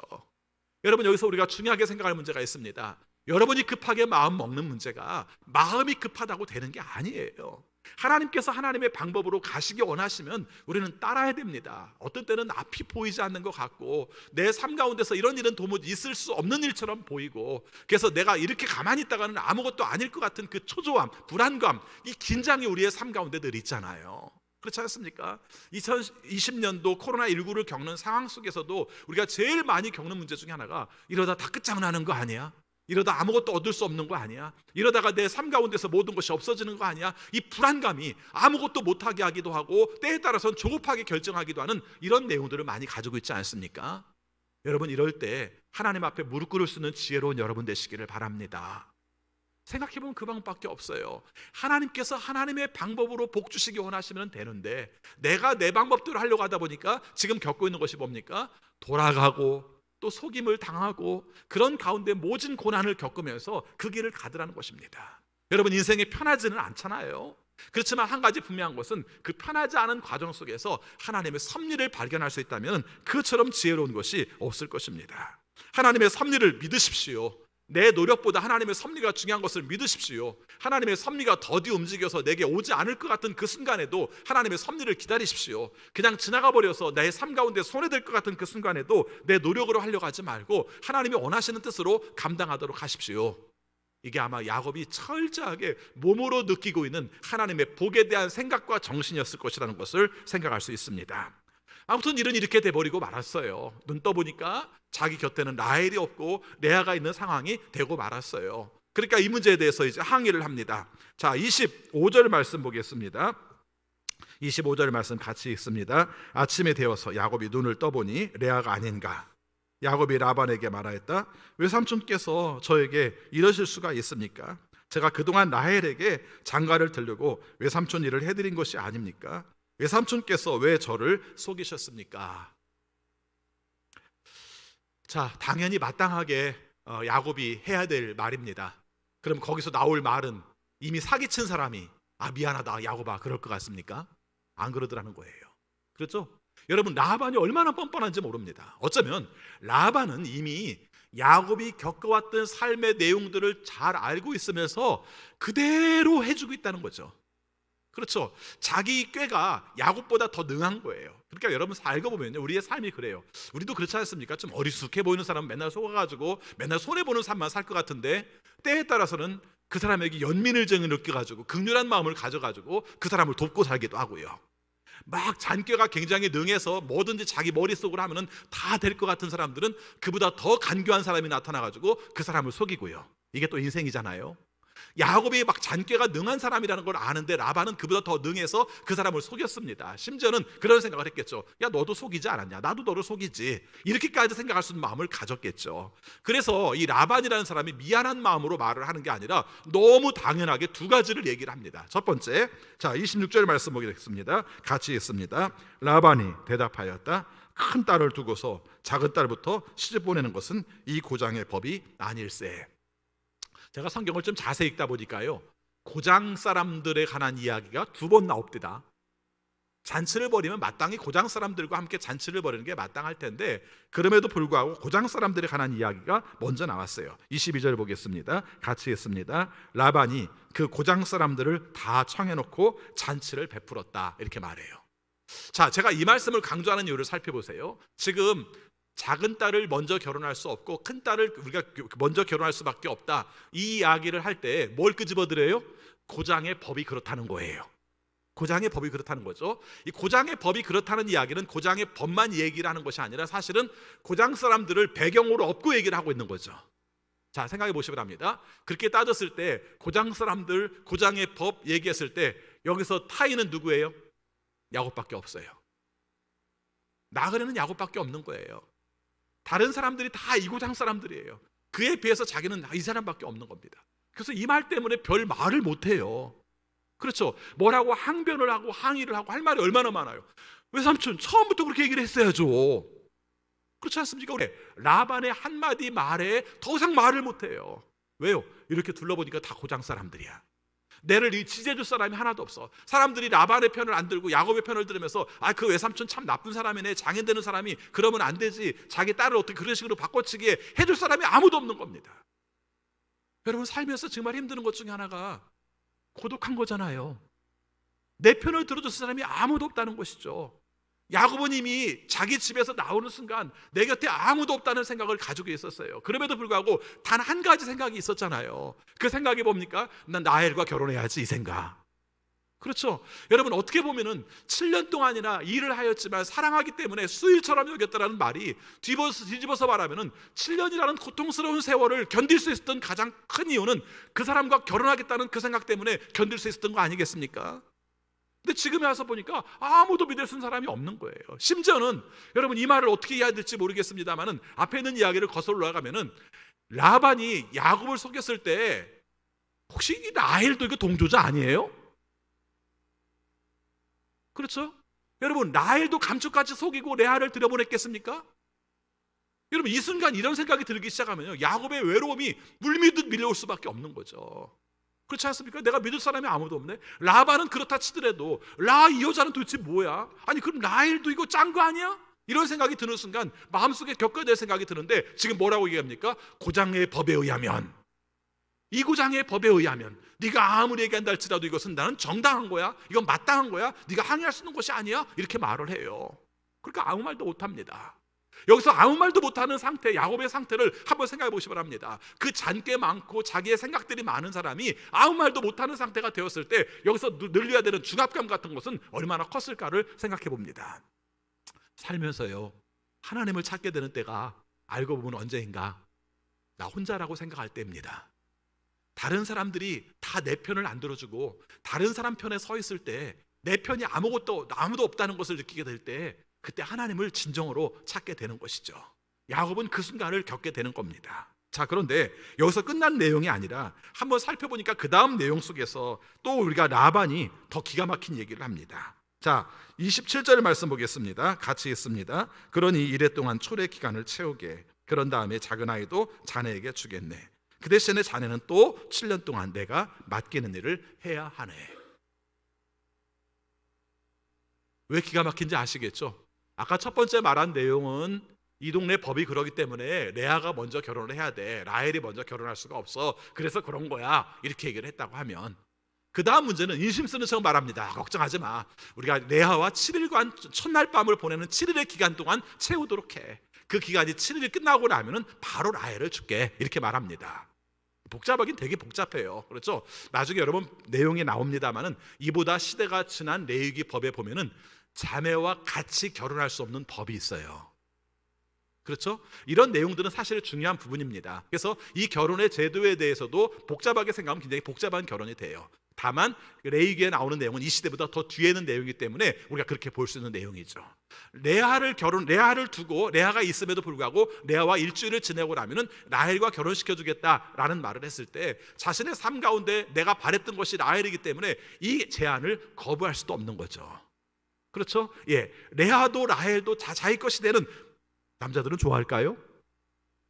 여러분, 여기서 우리가 중요하게 생각할 문제가 있습니다. 여러분이 급하게 마음 먹는 문제가 마음이 급하다고 되는 게 아니에요. 하나님께서 하나님의 방법으로 가시기 원하시면 우리는 따라야 됩니다. 어떤 때는 앞이 보이지 않는 것 같고 내 삶 가운데서 이런 일은 도무지 있을 수 없는 일처럼 보이고, 그래서 내가 이렇게 가만히 있다가는 아무것도 아닐 것 같은 그 초조함, 불안감, 이 긴장이 우리의 삶 가운데 늘 있잖아요. 그렇지 않습니까? 2020년도 코로나19를 겪는 상황 속에서도 우리가 제일 많이 겪는 문제 중에 하나가 이러다 다 끝장나는 거 아니야? 이러다 아무것도 얻을 수 없는 거 아니야? 이러다가 내 삶 가운데서 모든 것이 없어지는 거 아니야? 이 불안감이 아무것도 못하게 하기도 하고 때에 따라서는 조급하게 결정하기도 하는 이런 내용들을 많이 가지고 있지 않습니까? 여러분, 이럴 때 하나님 앞에 무릎 꿇을 수 있는 지혜로운 여러분 되시기를 바랍니다. 생각해보면 그 방법밖에 없어요. 하나님께서 하나님의 방법으로 복 주시기 원하시면 되는데 내가 내 방법대로 하려고 하다 보니까 지금 겪고 있는 것이 뭡니까? 돌아가고 또 속임을 당하고 그런 가운데 모진 고난을 겪으면서 그 길을 가더라는 것입니다. 여러분, 인생이 편하지는 않잖아요. 그렇지만 한 가지 분명한 것은 그 편하지 않은 과정 속에서 하나님의 섭리를 발견할 수 있다면 그처럼 지혜로운 것이 없을 것입니다. 하나님의 섭리를 믿으십시오. 내 노력보다 하나님의 섭리가 중요한 것을 믿으십시오. 하나님의 섭리가 더디 움직여서 내게 오지 않을 것 같은 그 순간에도 하나님의 섭리를 기다리십시오. 그냥 지나가 버려서 내 삶 가운데 손해될 것 같은 그 순간에도 내 노력으로 하려고 하지 말고 하나님이 원하시는 뜻으로 감당하도록 하십시오. 이게 아마 야곱이 철저하게 몸으로 느끼고 있는 하나님의 복에 대한 생각과 정신이었을 것이라는 것을 생각할 수 있습니다. 아무튼 일은 이렇게 돼버리고 말았어요. 눈 떠보니까 자기 곁에는 라헬이 없고 레아가 있는 상황이 되고 말았어요. 그러니까 이 문제에 대해서 이제 항의를 합니다. 자, 25절 말씀 보겠습니다. 25절 말씀 같이 읽습니다. 아침에 되어서 야곱이 눈을 떠보니 레아가 아닌가. 야곱이 라반에게 말하였다. 외삼촌께서 저에게 이러실 수가 있습니까? 제가 그동안 라헬에게 장가를 들려고 외삼촌 일을 해드린 것이 아닙니까? 외삼촌께서 왜 저를 속이셨습니까? 자, 당연히 마땅하게 야곱이 해야 될 말입니다. 그럼 거기서 나올 말은 이미 사기친 사람이 미안하다 야곱아 그럴 것 같습니까? 안 그러더라는 거예요. 그렇죠? 여러분, 라반이 얼마나 뻔뻔한지 모릅니다. 어쩌면 라반은 이미 야곱이 겪어왔던 삶의 내용들을 잘 알고 있으면서 그대로 해주고 있다는 거죠. 그렇죠. 자기 꾀가 야곱보다 더 능한 거예요. 그러니까 여러분 살고 보면요, 우리의 삶이 그래요. 우리도 그렇지 않습니까? 좀 어리숙해 보이는 사람은 맨날 속아가지고 맨날 손해보는 삶만 살 것 같은데 때에 따라서는 그 사람에게 연민을정을 느껴가지고 극렬한 마음을 가져가지고 그 사람을 돕고 살기도 하고요. 막 잔꾀가 굉장히 능해서 뭐든지 자기 머릿속으로 하면은 다 될 것 같은 사람들은 그보다 더 간교한 사람이 나타나가지고 그 사람을 속이고요. 이게 또 인생이잖아요. 야곱이 막 잔꾀가 능한 사람이라는 걸 아는데 라반은 그보다 더 능해서 그 사람을 속였습니다. 심지어는 그런 생각을 했겠죠. 야, 너도 속이지 않았냐? 나도 너를 속이지. 이렇게까지 생각할 수 있는 마음을 가졌겠죠. 그래서 이 라반이라는 사람이 미안한 마음으로 말을 하는 게 아니라 너무 당연하게 두 가지를 얘기를 합니다. 첫 번째, 자 26절 말씀 보겠습니다. 같이 읽습니다. 라반이 대답하였다. 큰 딸을 두고서 작은 딸부터 시집 보내는 것은 이 고장의 법이 아닐세. 제가 성경을 좀 자세히 읽다 보니까요, 고장 사람들에 관한 이야기가 두 번 나옵니다. 잔치를 벌이면 마땅히 고장 사람들과 함께 잔치를 벌이는 게 마땅할 텐데 그럼에도 불구하고 고장 사람들에 관한 이야기가 먼저 나왔어요. 22절 보겠습니다. 같이 읽습니다. 라반이 그 고장 사람들을 다 청해놓고 잔치를 베풀었다 이렇게 말해요. 자, 제가 이 말씀을 강조하는 이유를 살펴보세요. 지금 작은 딸을 먼저 결혼할 수 없고 큰 딸을 우리가 먼저 결혼할 수밖에 없다, 이 이야기를 할 때 뭘 끄집어들여요? 고장의 법이 그렇다는 거예요. 고장의 법이 그렇다는 거죠. 이 고장의 법이 그렇다는 이야기는 고장의 법만 얘기를 하는 것이 아니라 사실은 고장 사람들을 배경으로 업고 얘기를 하고 있는 거죠. 자, 생각해 보시기 바랍니다. 그렇게 따졌을 때 고장 사람들, 고장의 법 얘기했을 때 여기서 타인은 누구예요? 야곱밖에 없어요. 나그네는 야곱밖에 없는 거예요. 다른 사람들이 다 이 고장 사람들이에요. 그에 비해서 자기는 이 사람밖에 없는 겁니다. 그래서 이 말 때문에 별 말을 못해요. 그렇죠? 뭐라고 항변을 하고 항의를 하고 할 말이 얼마나 많아요. 외삼촌 처음부터 그렇게 얘기를 했어야죠. 그렇지 않습니까? 우리 라반의 한마디 말에 더 이상 말을 못해요. 왜요? 이렇게 둘러보니까 다 고장 사람들이야. 내를 지지해줄 사람이 하나도 없어. 사람들이 라반의 편을 안 들고 야곱의 편을 들으면서 그 외삼촌 참 나쁜 사람이네, 장애되는 사람이, 그러면 안 되지, 자기 딸을 어떻게 그런 식으로 바꿔치기에 해줄 사람이 아무도 없는 겁니다. 여러분, 살면서 정말 힘든 것 중에 하나가 고독한 거잖아요. 내 편을 들어줄 사람이 아무도 없다는 것이죠. 야곱은 이미 자기 집에서 나오는 순간 내 곁에 아무도 없다는 생각을 가지고 있었어요. 그럼에도 불구하고 단 한 가지 생각이 있었잖아요. 그 생각이 뭡니까? 난 라헬과 결혼해야지, 이 생각. 그렇죠? 여러분, 어떻게 보면은 7년 동안이나 일을 하였지만 사랑하기 때문에 수일처럼 여겼다라는 말이 뒤집어서 말하면은 7년이라는 고통스러운 세월을 견딜 수 있었던 가장 큰 이유는 그 사람과 결혼하겠다는 그 생각 때문에 견딜 수 있었던 거 아니겠습니까? 근데 지금에 와서 보니까 아무도 믿을 수 있는 사람이 없는 거예요. 심지어는 여러분, 이 말을 어떻게 이해해야 될지 모르겠습니다만은 앞에 있는 이야기를 거슬러 올라가면은 라반이 야곱을 속였을 때 혹시 이 라헬도 이거 동조자 아니에요? 그렇죠? 여러분, 라헬도 감쪽같이 속이고 레아를 들여보냈겠습니까? 여러분, 이 순간 이런 생각이 들기 시작하면요, 야곱의 외로움이 물밀듯 밀려올 수밖에 없는 거죠. 그렇지 않습니까? 내가 믿을 사람이 아무도 없네. 라반은 그렇다 치더라도 이 여자는 도대체 뭐야? 아니, 그럼 라헬도 이거 짠 거 아니야? 이런 생각이 드는 순간 마음속에 겪어야 될 생각이 드는데, 지금 뭐라고 얘기합니까? 고장의 법에 의하면, 이 고장의 법에 의하면 네가 아무리 얘기한다 할지라도 이것은 나는 정당한 거야, 이건 마땅한 거야, 네가 항의할 수 있는 것이 아니야, 이렇게 말을 해요. 그러니까 아무 말도 못합니다. 여기서 아무 말도 못하는 상태, 야곱의 상태를 한번 생각해 보시기 바랍니다. 그 잔꽤 많고 자기의 생각들이 많은 사람이 아무 말도 못하는 상태가 되었을 때 여기서 늘려야 되는 중압감 같은 것은 얼마나 컸을까를 생각해 봅니다. 살면서요, 하나님을 찾게 되는 때가 알고 보면 언제인가? 나 혼자라고 생각할 때입니다. 다른 사람들이 다 내 편을 안 들어주고 다른 사람 편에 서 있을 때 내 편이 아무도 없다는 것을 느끼게 될 때, 그때 하나님을 진정으로 찾게 되는 것이죠. 야곱은 그 순간을 겪게 되는 겁니다. 자, 그런데 여기서 끝난 내용이 아니라 한번 살펴보니까 그 다음 내용 속에서 또 우리가 라반이 더 기가 막힌 얘기를 합니다. 자, 27절 말씀 보겠습니다. 같이 읽습니다. 그러니 이래 동안 초래 기간을 채우게, 그런 다음에 작은 아이도 자네에게 주겠네. 그 대신에 자네는 또 7년 동안 내가 맡기는 일을 해야 하네. 왜 기가 막힌지 아시겠죠? 아까 첫 번째 말한 내용은 이 동네 법이 그러기 때문에 레아가 먼저 결혼을 해야 돼, 라헬이 먼저 결혼할 수가 없어, 그래서 그런 거야, 이렇게 얘기를 했다고 하면, 그 다음 문제는 인심 쓰는 척 말합니다. 걱정하지 마, 우리가 레아와 7일간 첫날 밤을 보내는 7일의 기간 동안 채우도록 해. 그 기간이 7일이 끝나고 나면은 바로 라헬을 줄게, 이렇게 말합니다. 복잡하긴 되게 복잡해요. 그렇죠? 나중에 여러분 내용이 나옵니다만은 이보다 시대가 지난 레위기 법에 보면은 자매와 같이 결혼할 수 없는 법이 있어요. 그렇죠? 이런 내용들은 사실 중요한 부분입니다. 그래서 이 결혼의 제도에 대해서도 복잡하게 생각하면 굉장히 복잡한 결혼이 돼요. 다만 레위기에 나오는 내용은 이 시대보다 더 뒤에 있는 내용이기 때문에 우리가 그렇게 볼 수 있는 내용이죠. 레아를 두고 레아가 있음에도 불구하고 레아와 일주일을 지내고 나면은 라헬과 결혼시켜 주겠다라는 말을 했을 때 자신의 삶 가운데 내가 바랬던 것이 라헬이기 때문에 이 제안을 거부할 수도 없는 거죠. 그렇죠? 예, 레아도 라헬도 자기 것이 되는 남자들은 좋아할까요?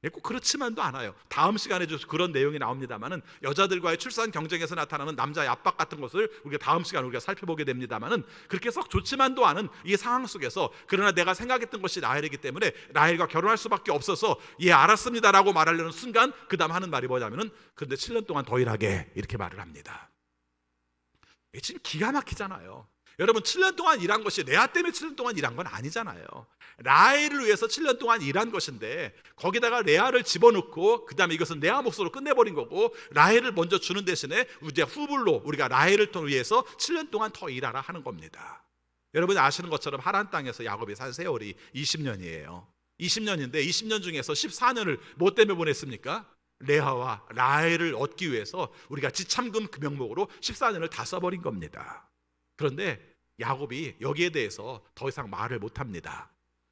예, 꼭 그렇지만도 않아요. 다음 시간에 그런 내용이 나옵니다만은 여자들과의 출산 경쟁에서 나타나는 남자의 압박 같은 것을 우리가 다음 시간에 우리가 살펴보게 됩니다만은 그렇게 썩 좋지만도 않은 이 상황 속에서, 그러나 내가 생각했던 것이 라헬이기 때문에 라헬과 결혼할 수밖에 없어서 예, 알았습니다라고 말하려는 순간 그 다음 하는 말이 뭐냐면은 그런데 7년 동안 더 일하게, 이렇게 말을 합니다. 이게 지금 기가 막히잖아요. 여러분, 7년 동안 일한 것이 레아 때문에 7년 동안 일한 건 아니잖아요. 라헬을 위해서 7년 동안 일한 것인데 거기다가 레아를 집어넣고 그 다음에 이것은 레아 몫으로 끝내버린 거고, 라헬을 먼저 주는 대신에 이제 후불로 우리가 라헬을 위해서 7년 동안 더 일하라 하는 겁니다. 여러분이 아시는 것처럼 하란 땅에서 야곱이 산 세월이 20년이에요. 20년인데 20년 중에서 14년을 뭐 때문에 보냈습니까? 레아와 라헬을 얻기 위해서 우리가 지참금 그 명목으로 14년을 다 써버린 겁니다. 그런데 야곱이 여기에 대해서 더 이상 말을 못합니다.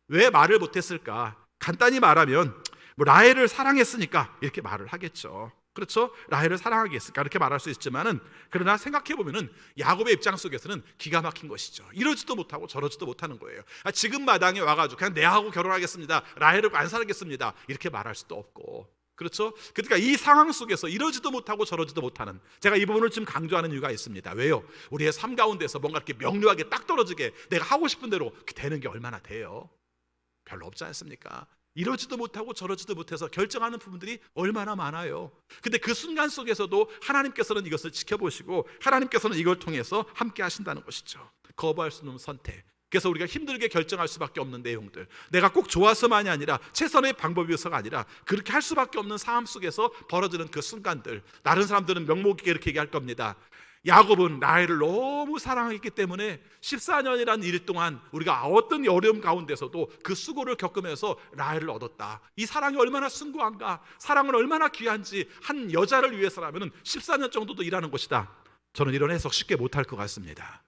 왜 말을 못했을까? 간단히 말하면 뭐 라헬을 사랑했으니까 이렇게 말을 하겠죠. 그렇죠? 라헬을 사랑하게 했을까 이렇게 말할 수 있지만은, 그러나 생각해 보면은 야곱의 입장 속에서는 기가 막힌 것이죠. 이러지도 못하고 저러지도 못하는 거예요. 지금 마당에 와가지고 그냥 내하고 결혼하겠습니다, 라헬을 안 사랑하겠습니다 이렇게 말할 수도 없고, 그렇죠? 그러니까 이 상황 속에서 이러지도 못하고 저러지도 못하는, 제가 이 부분을 지금 강조하는 이유가 있습니다. 왜요? 우리의 삶 가운데서 뭔가 이렇게 명료하게 딱 떨어지게 내가 하고 싶은 대로 되는 게 얼마나 돼요? 별로 없지 않습니까? 이러지도 못하고 저러지도 못해서 결정하는 부분들이 얼마나 많아요. 근데 그 순간 속에서도 하나님께서는 이것을 지켜보시고 하나님께서는 이걸 통해서 함께 하신다는 것이죠. 거부할 수 없는 선택. 그래서 우리가 힘들게 결정할 수밖에 없는 내용들, 내가 꼭 좋아서만이 아니라 최선의 방법이어서가 아니라 그렇게 할 수밖에 없는 상황 속에서 벌어지는 그 순간들, 다른 사람들은 명목있게 이렇게 얘기할 겁니다. 야곱은 라헬을 너무 사랑했기 때문에 14년이라는 일 동안 우리가 어떤 어려움 가운데서도 그 수고를 겪으면서 라헬을 얻었다. 이 사랑이 얼마나 숭고한가, 사랑은 얼마나 귀한지, 한 여자를 위해서라면 14년 정도도 일하는 것이다. 저는 이런 해석 쉽게 못할 것 같습니다.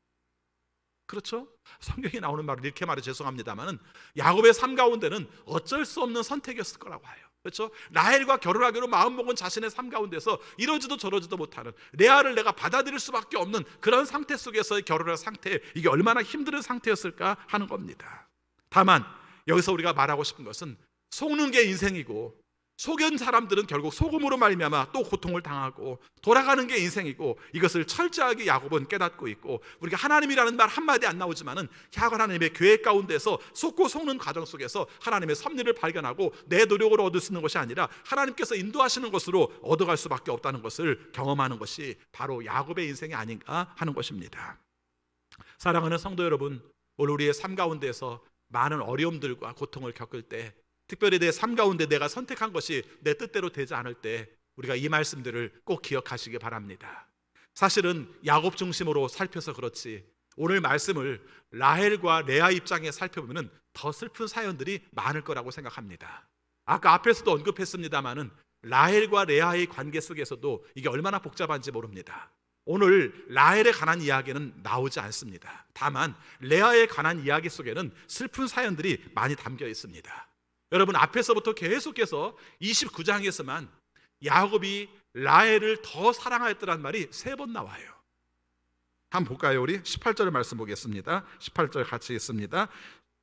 그렇죠? 성경에 나오는 말을 이렇게 말해 죄송합니다만은 야곱의 삶 가운데는 어쩔 수 없는 선택이었을 거라고 해요. 그렇죠? 라헬과 결혼하기로 마음먹은 자신의 삶 가운데서 이러지도 저러지도 못하는, 레아를 내가 받아들일 수밖에 없는 그런 상태 속에서의 결혼의 상태, 이게 얼마나 힘든 상태였을까 하는 겁니다. 다만 여기서 우리가 말하고 싶은 것은 속는 게 인생이고, 속은 사람들은 결국 속음으로 말미암아 또 고통을 당하고 돌아가는 게 인생이고, 이것을 철저하게 야곱은 깨닫고 있고, 우리가 하나님이라는 말 한마디 안 나오지만은 하나님의 계획 가운데서 속고 속는 과정 속에서 하나님의 섭리를 발견하고 내 노력으로 얻을 수 있는 것이 아니라 하나님께서 인도하시는 것으로 얻어갈 수밖에 없다는 것을 경험하는 것이 바로 야곱의 인생이 아닌가 하는 것입니다. 사랑하는 성도 여러분, 오늘 우리의 삶 가운데서 많은 어려움들과 고통을 겪을 때, 특별히 내 삶 가운데 내가 선택한 것이 내 뜻대로 되지 않을 때 우리가 이 말씀들을 꼭 기억하시기 바랍니다. 사실은 야곱 중심으로 살펴서 그렇지 오늘 말씀을 라헬과 레아 입장에 살펴보면 더 슬픈 사연들이 많을 거라고 생각합니다. 아까 앞에서도 언급했습니다마는 라헬과 레아의 관계 속에서도 이게 얼마나 복잡한지 모릅니다. 오늘 라헬에 관한 이야기는 나오지 않습니다. 다만 레아에 관한 이야기 속에는 슬픈 사연들이 많이 담겨 있습니다. 여러분, 앞에서부터 계속해서 29장에서만 야곱이 라헬을 더 사랑하였더란 말이 3번 나와요. 한번 볼까요? 우리 18절 말씀 보겠습니다. 18절 같이 읽습니다.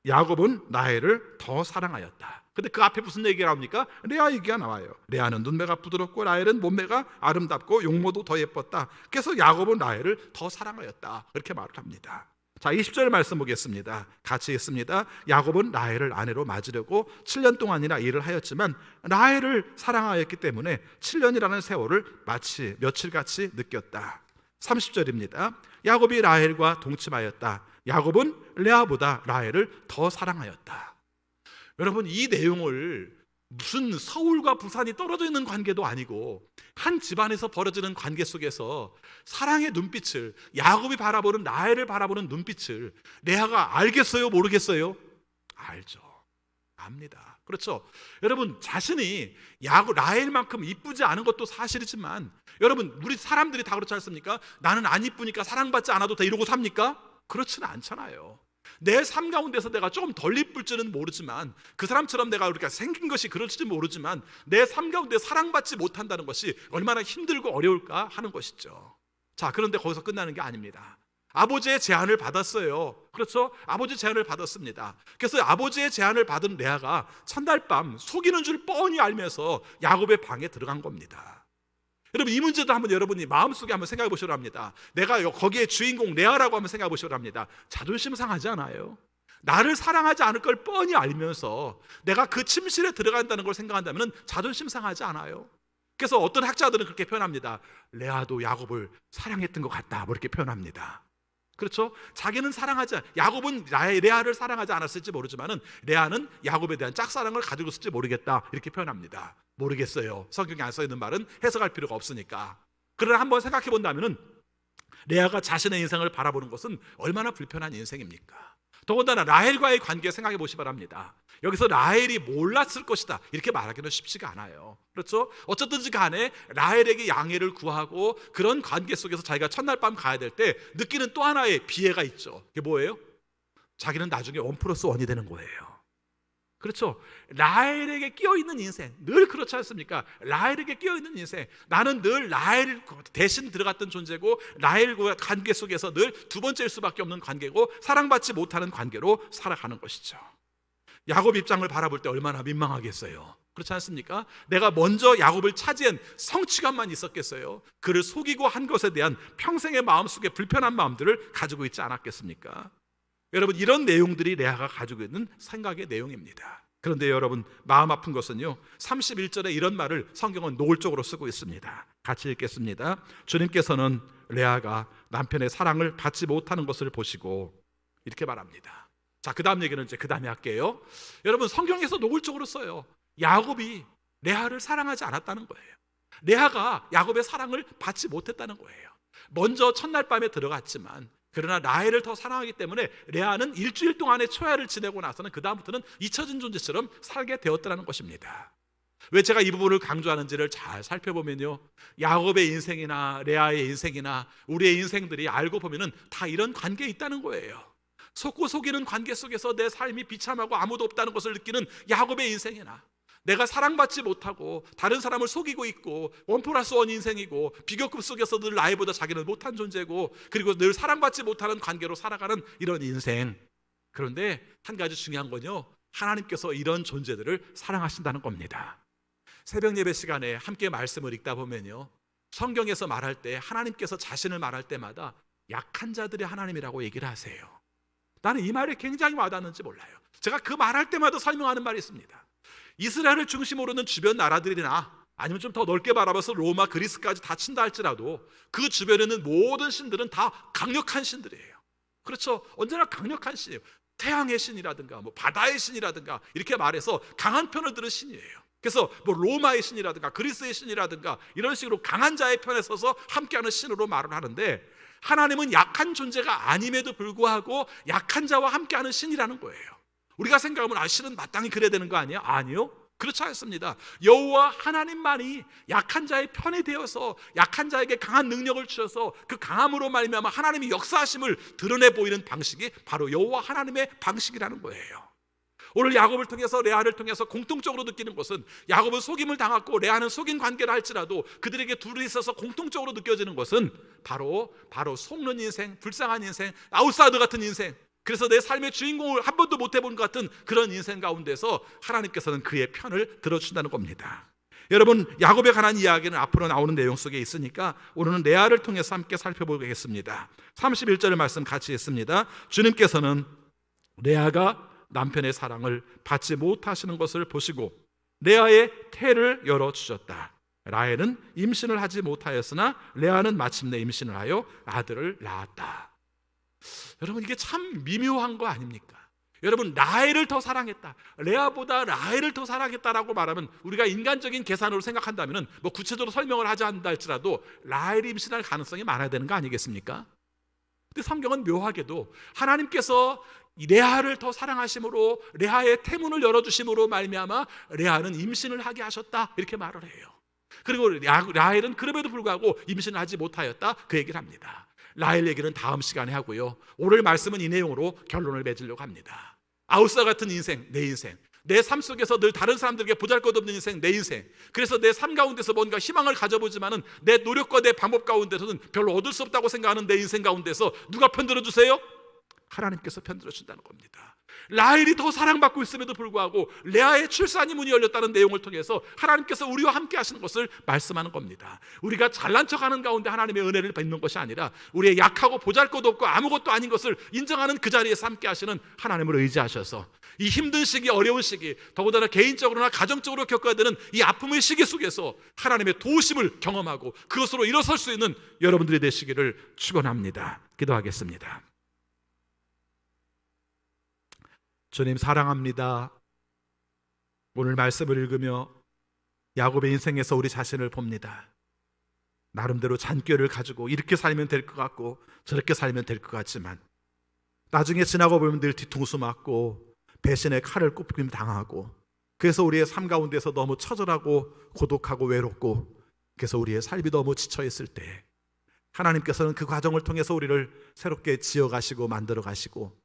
야곱은 라헬을 더 사랑하였다. 근데 그 앞에 무슨 얘기가 나옵니까? 레아 얘기가 나와요. 레아는 눈매가 부드럽고 라헬은 몸매가 아름답고 용모도 더 예뻤다. 그래서 야곱은 라헬을 더 사랑하였다. 이렇게 말을 합니다. 자, 20절 말씀 보겠습니다. 같이 읽습니다. 야곱은 라헬을 아내로 맞으려고 7년 동안이나 일을 하였지만 라헬을 사랑하였기 때문에 7년이라는 세월을 마치 며칠같이 느꼈다. 30절입니다. 야곱이 라헬과 동침하였다. 야곱은 레아보다 라헬을 더 사랑하였다. 여러분, 이 내용을 무슨 서울과 부산이 떨어져 있는 관계도 아니고 한 집안에서 벌어지는 관계 속에서 사랑의 눈빛을, 야곱이 바라보는 라헬을 바라보는 눈빛을 레아가 알겠어요? 모르겠어요? 알죠. 압니다. 그렇죠? 여러분, 자신이 라헬만큼 이쁘지 않은 것도 사실이지만, 여러분, 우리 사람들이 다 그렇지 않습니까? 나는 안 이쁘니까 사랑받지 않아도 돼 이러고 삽니까? 그렇지는 않잖아요. 내 삶 가운데서 내가 조금 덜 이쁠지는 모르지만, 그 사람처럼 내가 그렇게 생긴 것이 그럴지 모르지만 내 삶 가운데 사랑받지 못한다는 것이 얼마나 힘들고 어려울까 하는 것이죠. 자, 그런데 거기서 끝나는 게 아닙니다. 아버지의 제안을 받았어요. 그렇죠? 아버지 제안을 받았습니다. 그래서 아버지의 제안을 받은 레아가 첫날 밤 속이는 줄 뻔히 알면서 야곱의 방에 들어간 겁니다. 여러분, 이 문제도 한번 여러분이 마음속에 한번 생각해 보시려 합니다. 내가 거기에 주인공 레아라고 한번 생각해 보시려 합니다. 자존심 상하지 않아요? 나를 사랑하지 않을 걸 뻔히 알면서 내가 그 침실에 들어간다는 걸 생각한다면 자존심 상하지 않아요? 그래서 어떤 학자들은 그렇게 표현합니다. 레아도 야곱을 사랑했던 것 같다, 뭐 이렇게 표현합니다. 그렇죠? 자기는 야곱은 레아를 사랑하지 않았을지 모르지만은 레아는 야곱에 대한 짝사랑을 가지고 있을지 모르겠다, 이렇게 표현합니다. 모르겠어요. 성경에 안 써 있는 말은 해석할 필요가 없으니까. 그러나 한번 생각해 본다면은 레아가 자신의 인생을 바라보는 것은 얼마나 불편한 인생입니까? 더군다나 라헬과의 관계 생각해 보시 바랍니다. 여기서 라헬이 몰랐을 것이다 이렇게 말하기는 쉽지가 않아요. 그렇죠? 어쨌든지 간에 라헬에게 양해를 구하고 그런 관계 속에서 자기가 첫날 밤 가야 될 때 느끼는 또 하나의 비애가 있죠. 그게 뭐예요? 자기는 나중에 1+1이 되는 거예요. 그렇죠? 라헬에게 끼어있는 인생, 늘 그렇지 않습니까? 라헬에게 끼어있는 인생, 나는 늘 라헬 대신 들어갔던 존재고 라헬과 관계 속에서 늘 두 번째일 수밖에 없는 관계고 사랑받지 못하는 관계로 살아가는 것이죠. 야곱 입장을 바라볼 때 얼마나 민망하겠어요. 그렇지 않습니까? 내가 먼저 야곱을 차지한 성취감만 있었겠어요? 그를 속이고 한 것에 대한 평생의 마음속에 불편한 마음들을 가지고 있지 않았겠습니까? 여러분, 이런 내용들이 레아가 가지고 있는 생각의 내용입니다. 그런데 여러분, 마음 아픈 것은요, 31절에 이런 말을 성경은 노골적으로 쓰고 있습니다. 같이 읽겠습니다. 주님께서는 레아가 남편의 사랑을 받지 못하는 것을 보시고 이렇게 말합니다. 자, 그 다음 얘기는 이제 그 다음에 할게요. 여러분, 성경에서 노골적으로 써요. 야곱이 레아를 사랑하지 않았다는 거예요. 레아가 야곱의 사랑을 받지 못했다는 거예요. 먼저 첫날 밤에 들어갔지만 그러나 라헬을 더 사랑하기 때문에 레아는 일주일 동안의 초야를 지내고 나서는 그 다음부터는 잊혀진 존재처럼 살게 되었다는 것입니다. 왜 제가 이 부분을 강조하는지를 잘 살펴보면요, 야곱의 인생이나 레아의 인생이나 우리의 인생들이 알고 보면은 다 이런 관계에 있다는 거예요. 속고 속이는 관계 속에서 내 삶이 비참하고 아무도 없다는 것을 느끼는 야곱의 인생이나, 내가 사랑받지 못하고 다른 사람을 속이고 있고 1+1 인생이고 비교급 속에서 늘 나이보다 자기는 못한 존재고 그리고 늘 사랑받지 못하는 관계로 살아가는 이런 인생. 그런데 한 가지 중요한 건요, 하나님께서 이런 존재들을 사랑하신다는 겁니다. 새벽 예배 시간에 함께 말씀을 읽다 보면요, 성경에서 말할 때 하나님께서 자신을 말할 때마다 약한 자들의 하나님이라고 얘기를 하세요. 나는 이 말이 굉장히 와닿는지 몰라요. 제가 그 말할 때마다 설명하는 말이 있습니다. 이스라엘을 중심으로는 주변 나라들이나 아니면 좀 더 넓게 바라봐서 로마, 그리스까지 다 친다 할지라도 그 주변에 있는 모든 신들은 다 강력한 신들이에요. 그렇죠? 언제나 강력한 신이에요. 태양의 신이라든가 뭐 바다의 신이라든가 이렇게 말해서 강한 편을 들은 신이에요. 그래서 뭐 로마의 신이라든가 그리스의 신이라든가 이런 식으로 강한 자의 편에 서서 함께하는 신으로 말을 하는데, 하나님은 약한 존재가 아님에도 불구하고 약한 자와 함께하는 신이라는 거예요. 우리가 생각하면 신은 마땅히 그래야 되는 거 아니에요? 아니요, 그렇지 않습니다. 여호와 하나님만이 약한 자의 편이 되어서 약한 자에게 강한 능력을 주셔서 그 강함으로 말미암아 하나님이 역사하심을 드러내 보이는 방식이 바로 여호와 하나님의 방식이라는 거예요. 오늘 야곱을 통해서 레아를 통해서 공통적으로 느끼는 것은, 야곱은 속임을 당했고 레아는 속인 관계를 할지라도 그들에게 둘이 있어서 공통적으로 느껴지는 것은 바로 속는 인생, 불쌍한 인생, 아웃사이더 같은 인생, 그래서 내 삶의 주인공을 한 번도 못 해본 것 같은 그런 인생 가운데서 하나님께서는 그의 편을 들어준다는 겁니다. 여러분, 야곱에 관한 이야기는 앞으로 나오는 내용 속에 있으니까 오늘은 레아를 통해서 함께 살펴보겠습니다. 31절 말씀 같이 읽습니다. 주님께서는 레아가 남편의 사랑을 받지 못하시는 것을 보시고 레아의 태를 열어주셨다. 라헬은 임신을 하지 못하였으나 레아는 마침내 임신을 하여 아들을 낳았다. 여러분, 이게 참 미묘한 거 아닙니까? 여러분, 라헬을 더 사랑했다, 레아보다 라헬을 더 사랑했다라고 말하면 우리가 인간적인 계산으로 생각한다면 뭐 구체적으로 설명을 하지 않는다 할지라도 라헬이 임신할 가능성이 많아야 되는 거 아니겠습니까? 근데 성경은 묘하게도 하나님께서 레아를 더 사랑하심으로 레아의 태문을 열어주심으로 말미암아 레아는 임신을 하게 하셨다, 이렇게 말을 해요. 그리고 라헬은 그럼에도 불구하고 임신을 하지 못하였다, 그 얘기를 합니다. 라헬 얘기는 다음 시간에 하고요, 오늘 말씀은 이 내용으로 결론을 맺으려고 합니다. 아웃사 같은 인생, 내 인생, 내 삶 속에서 늘 다른 사람들에게 보잘것없는 인생, 내 인생, 그래서 내 삶 가운데서 뭔가 희망을 가져보지만은 내 노력과 내 방법 가운데서는 별로 얻을 수 없다고 생각하는 내 인생 가운데서 누가 편들어 주세요? 하나님께서 편들어 준다는 겁니다. 라헬이 더 사랑받고 있음에도 불구하고 레아의 출산이 문이 열렸다는 내용을 통해서 하나님께서 우리와 함께 하시는 것을 말씀하는 겁니다. 우리가 잘난 척하는 가운데 하나님의 은혜를 받는 것이 아니라 우리의 약하고 보잘것 없고 아무것도 아닌 것을 인정하는 그 자리에서 함께 하시는 하나님을 의지하셔서 이 힘든 시기, 어려운 시기, 더군다나 개인적으로나 가정적으로 겪어야 되는 이 아픔의 시기 속에서 하나님의 도우심을 경험하고 그것으로 일어설 수 있는 여러분들이 되시기를 축원합니다. 기도하겠습니다. 주님, 사랑합니다. 오늘 말씀을 읽으며 야곱의 인생에서 우리 자신을 봅니다. 나름대로 잔꾀를 가지고 이렇게 살면 될 것 같고 저렇게 살면 될 것 같지만 나중에 지나고 보면 늘 뒤통수 맞고 배신의 칼을 꼽힘 당하고, 그래서 우리의 삶 가운데서 너무 처절하고 고독하고 외롭고, 그래서 우리의 삶이 너무 지쳐있을 때 하나님께서는 그 과정을 통해서 우리를 새롭게 지어가시고 만들어가시고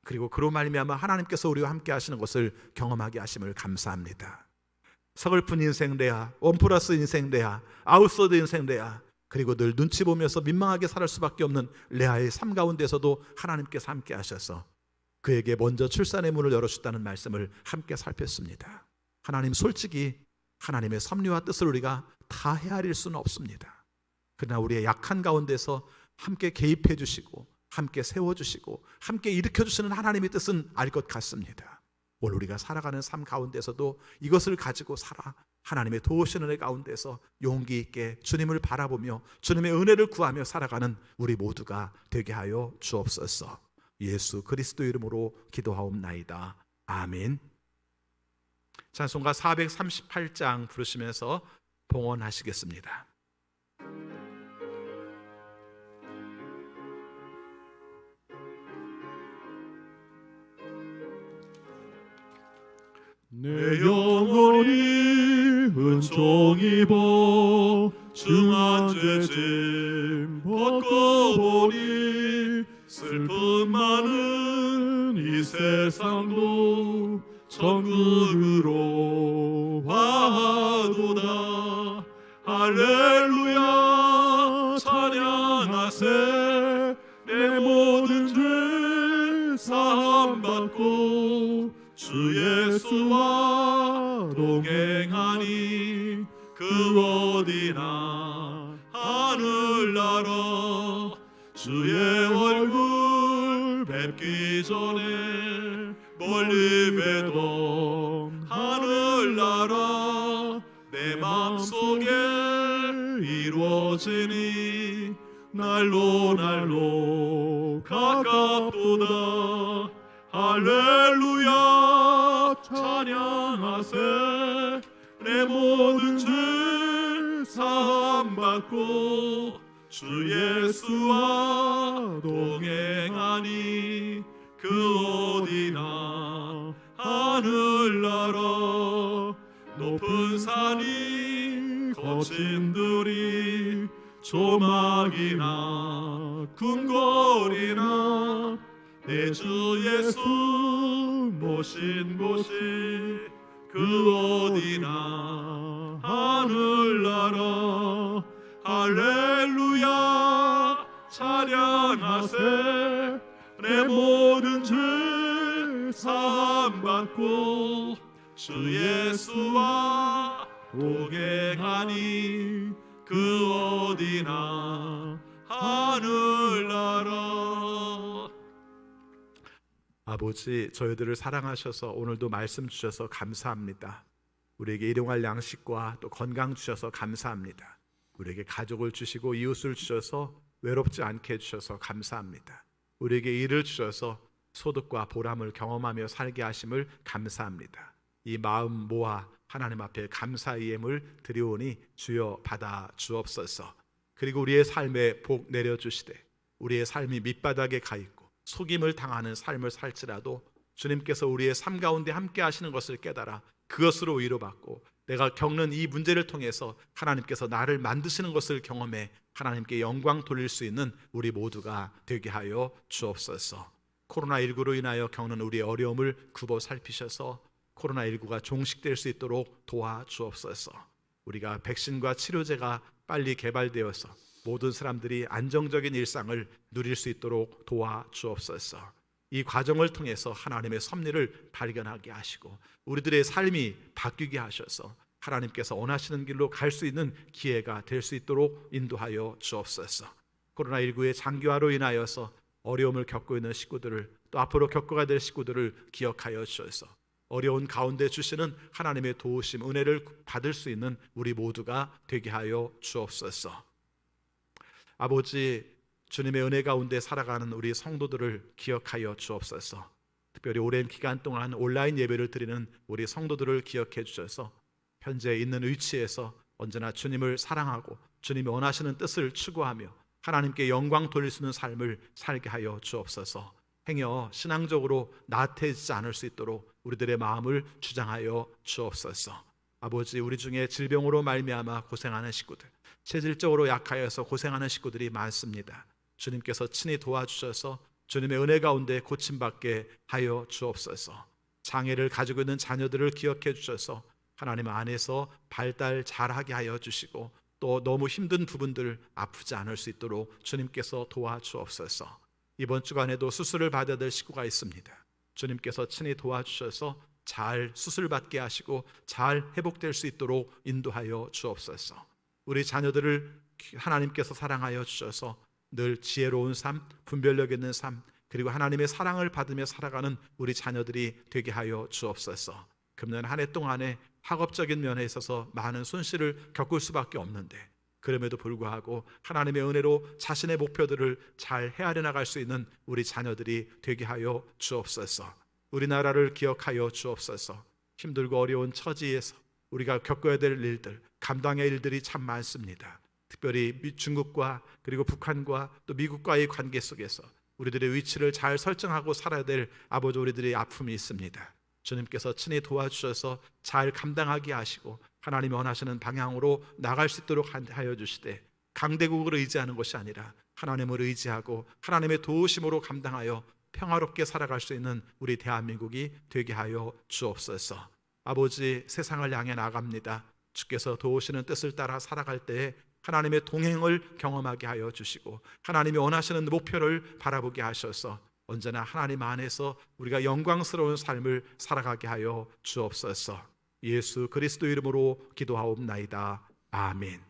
그리고 그로 말미암아 하나님께서 우리와 함께 하시는 것을 경험하게 하심을 감사합니다. 서글픈 인생 레아, 원플러스 인생 레아, 아웃서드 인생 레아, 그리고 늘 눈치 보면서 민망하게 살 수밖에 없는 레아의 삶 가운데서도 하나님께서 함께 하셔서 그에게 먼저 출산의 문을 열어주셨다는 말씀을 함께 살폈습니다. 하나님, 솔직히 하나님의 섭리와 뜻을 우리가 다 헤아릴 수는 없습니다. 그러나 우리의 약한 가운데서 함께 개입해 주시고 함께 세워주시고 함께 일으켜주시는 하나님의 뜻은 알 것 같습니다. 오늘 우리가 살아가는 삶 가운데서도 이것을 가지고 살아 하나님의 도우시는 은혜 가운데서 용기 있게 주님을 바라보며 주님의 은혜를 구하며 살아가는 우리 모두가 되게 하여 주옵소서. 예수 그리스도 이름으로 기도하옵나이다. 아멘. 찬송가 438장 부르시면서 봉헌하시겠습니다.
내 영혼이 은총 입어 중한 죄짐 벗고 보니 슬픔 많은 이 세상도 천국으로 화하도다. 할렐루야 찬양하세. 내 모든 죄 사함 받고 주 예수와 동행하니 그 어디나 하늘나라. 주의 얼굴 뵙기 전에 멀리 뵈던 하늘나라 내 맘속에 이루어지니 날로 날로 가깝도다. 할렐루야 찬양하세. 내 모든 죄 사함 받고 주 예수와 동행하니 그 어디나 하늘나라. 높은 산이 거친 들이 조막이나 궁궐이나 내 주 예수 모신 곳이 그 어디나 하늘나라. 할렐루야 찬양하세. 내 모든 죄 사함 받고 주 예수와 동행하니 그 어디나 하늘나라.
아버지, 저희들을 사랑하셔서 오늘도 말씀 주셔서 감사합니다. 우리에게 일용할 양식과 또 건강 주셔서 감사합니다. 우리에게 가족을 주시고 이웃을 주셔서 외롭지 않게 해주셔서 감사합니다. 우리에게 일을 주셔서 소득과 보람을 경험하며 살게 하심을 감사합니다. 이 마음 모아 하나님 앞에 감사의 예물 드리오니 주여 받아 주옵소서. 그리고 우리의 삶에 복 내려주시되 우리의 삶이 밑바닥에 가 있고 속임을 당하는 삶을 살지라도 주님께서 우리의 삶 가운데 함께 하시는 것을 깨달아 그것으로 위로받고 내가 겪는 이 문제를 통해서 하나님께서 나를 만드시는 것을 경험해 하나님께 영광 돌릴 수 있는 우리 모두가 되게 하여 주옵소서. 코로나19로 인하여 겪는 우리의 어려움을 굽어 살피셔서 코로나19가 종식될 수 있도록 도와주옵소서. 우리가 백신과 치료제가 빨리 개발되어서 모든 사람들이 안정적인 일상을 누릴 수 있도록 도와주옵소서. 이 과정을 통해서 하나님의 섭리를 발견하게 하시고 우리들의 삶이 바뀌게 하셔서 하나님께서 원하시는 길로 갈 수 있는 기회가 될 수 있도록 인도하여 주옵소서. 코로나19의 장기화로 인하여서 어려움을 겪고 있는 식구들을 또 앞으로 겪어야 될 식구들을 기억하여 주셔서 어려운 가운데 주시는 하나님의 도우심, 은혜를 받을 수 있는 우리 모두가 되게 하여 주옵소서. 아버지, 주님의 은혜 가운데 살아가는 우리 성도들을 기억하여 주옵소서. 특별히 오랜 기간 동안 온라인 예배를 드리는 우리 성도들을 기억해 주셔서 현재 있는 위치에서 언제나 주님을 사랑하고 주님이 원하시는 뜻을 추구하며 하나님께 영광 돌릴 수 있는 삶을 살게 하여 주옵소서. 행여 신앙적으로 나태해지지 않을 수 있도록 우리들의 마음을 주장하여 주옵소서. 아버지, 우리 중에 질병으로 말미암아 고생하는 식구들, 체질적으로 약하여서 고생하는 식구들이 많습니다. 주님께서 친히 도와주셔서 주님의 은혜 가운데 고침받게 하여 주옵소서. 장애를 가지고 있는 자녀들을 기억해 주셔서 하나님 안에서 발달 잘하게 하여 주시고, 또 너무 힘든 부분들 아프지 않을 수 있도록 주님께서 도와주옵소서. 이번 주간에도 수술을 받아야 될 식구가 있습니다. 주님께서 친히 도와주셔서 잘 수술받게 하시고 잘 회복될 수 있도록 인도하여 주옵소서. 우리 자녀들을 하나님께서 사랑하여 주셔서 늘 지혜로운 삶, 분별력 있는 삶, 그리고 하나님의 사랑을 받으며 살아가는 우리 자녀들이 되게 하여 주옵소서. 금년 한 해 동안에 학업적인 면에 있어서 많은 손실을 겪을 수밖에 없는데, 그럼에도 불구하고 하나님의 은혜로 자신의 목표들을 잘 헤아려 나갈 수 있는 우리 자녀들이 되게 하여 주옵소서. 우리나라를 기억하여 주옵소서. 힘들고 어려운 처지에서 우리가 겪어야 될 일들, 감당의 일들이 참 많습니다. 특별히 중국과 그리고 북한과 또 미국과의 관계 속에서 우리들의 위치를 잘 설정하고 살아야 될 아버지, 우리들의 아픔이 있습니다. 주님께서 친히 도와주셔서 잘 감당하게 하시고 하나님이 원하시는 방향으로 나갈 수 있도록 하여 주시되, 강대국을 의지하는 것이 아니라 하나님을 의지하고 하나님의 도우심으로 감당하여 평화롭게 살아갈 수 있는 우리 대한민국이 되게 하여 주옵소서. 아버지, 세상을 향해 나갑니다. 주께서 도우시는 뜻을 따라 살아갈 때에 하나님의 동행을 경험하게 하여 주시고 하나님이 원하시는 목표를 바라보게 하셔서 언제나 하나님 안에서 우리가 영광스러운 삶을 살아가게 하여 주옵소서. 예수 그리스도 이름으로 기도하옵나이다. 아멘.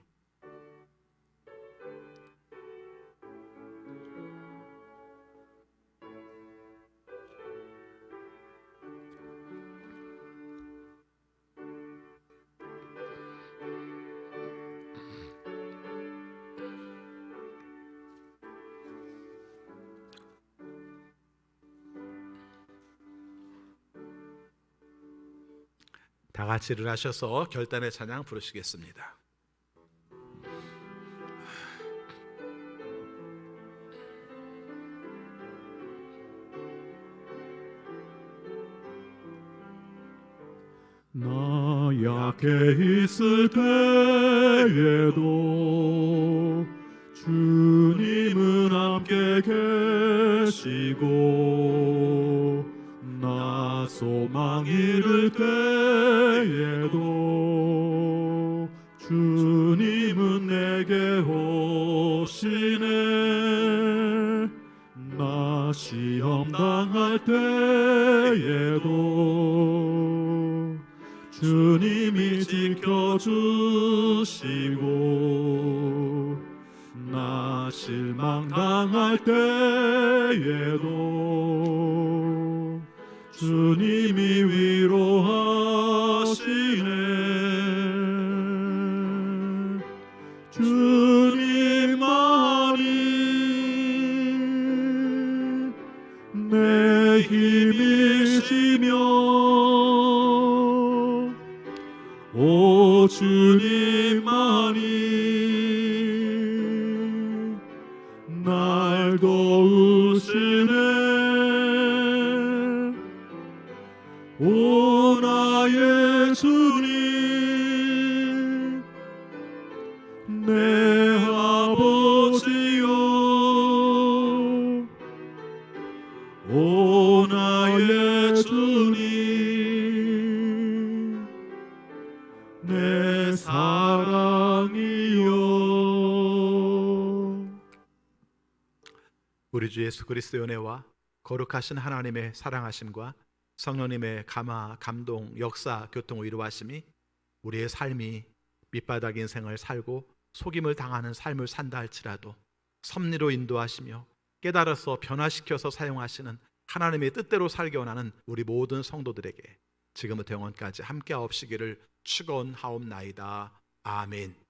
다 같이 일어나셔서 결단의 찬양 부르시겠습니다.
나 약해 있을 때에도 주님은 함께 계시고, 나 소망 잃을 때에도 주님은 내게 오시네. 나 시험 당할 때에도 주님이 지켜주시고, 나 실망 당할 때에도 주님이 위로하시네. 주님만이 내 힘이시며, 오 주님만이 날 도우시네. 오 나의 주님, 내 아버지여, 오 나의 주님, 내 사랑이여.
우리 주 예수 그리스도의 은혜와 거룩하신 하나님의 사랑하심과 성령님의 감화, 감동, 역사, 교통, 위로하심이 우리의 삶이 밑바닥 인생을 살고 속임을 당하는 삶을 산다 할지라도 섭리로 인도하시며 깨달아서 변화시켜서 사용하시는 하나님의 뜻대로 살기 원하는 우리 모든 성도들에게 지금부터 영원까지 함께하옵시기를 축원하옵나이다. 아멘.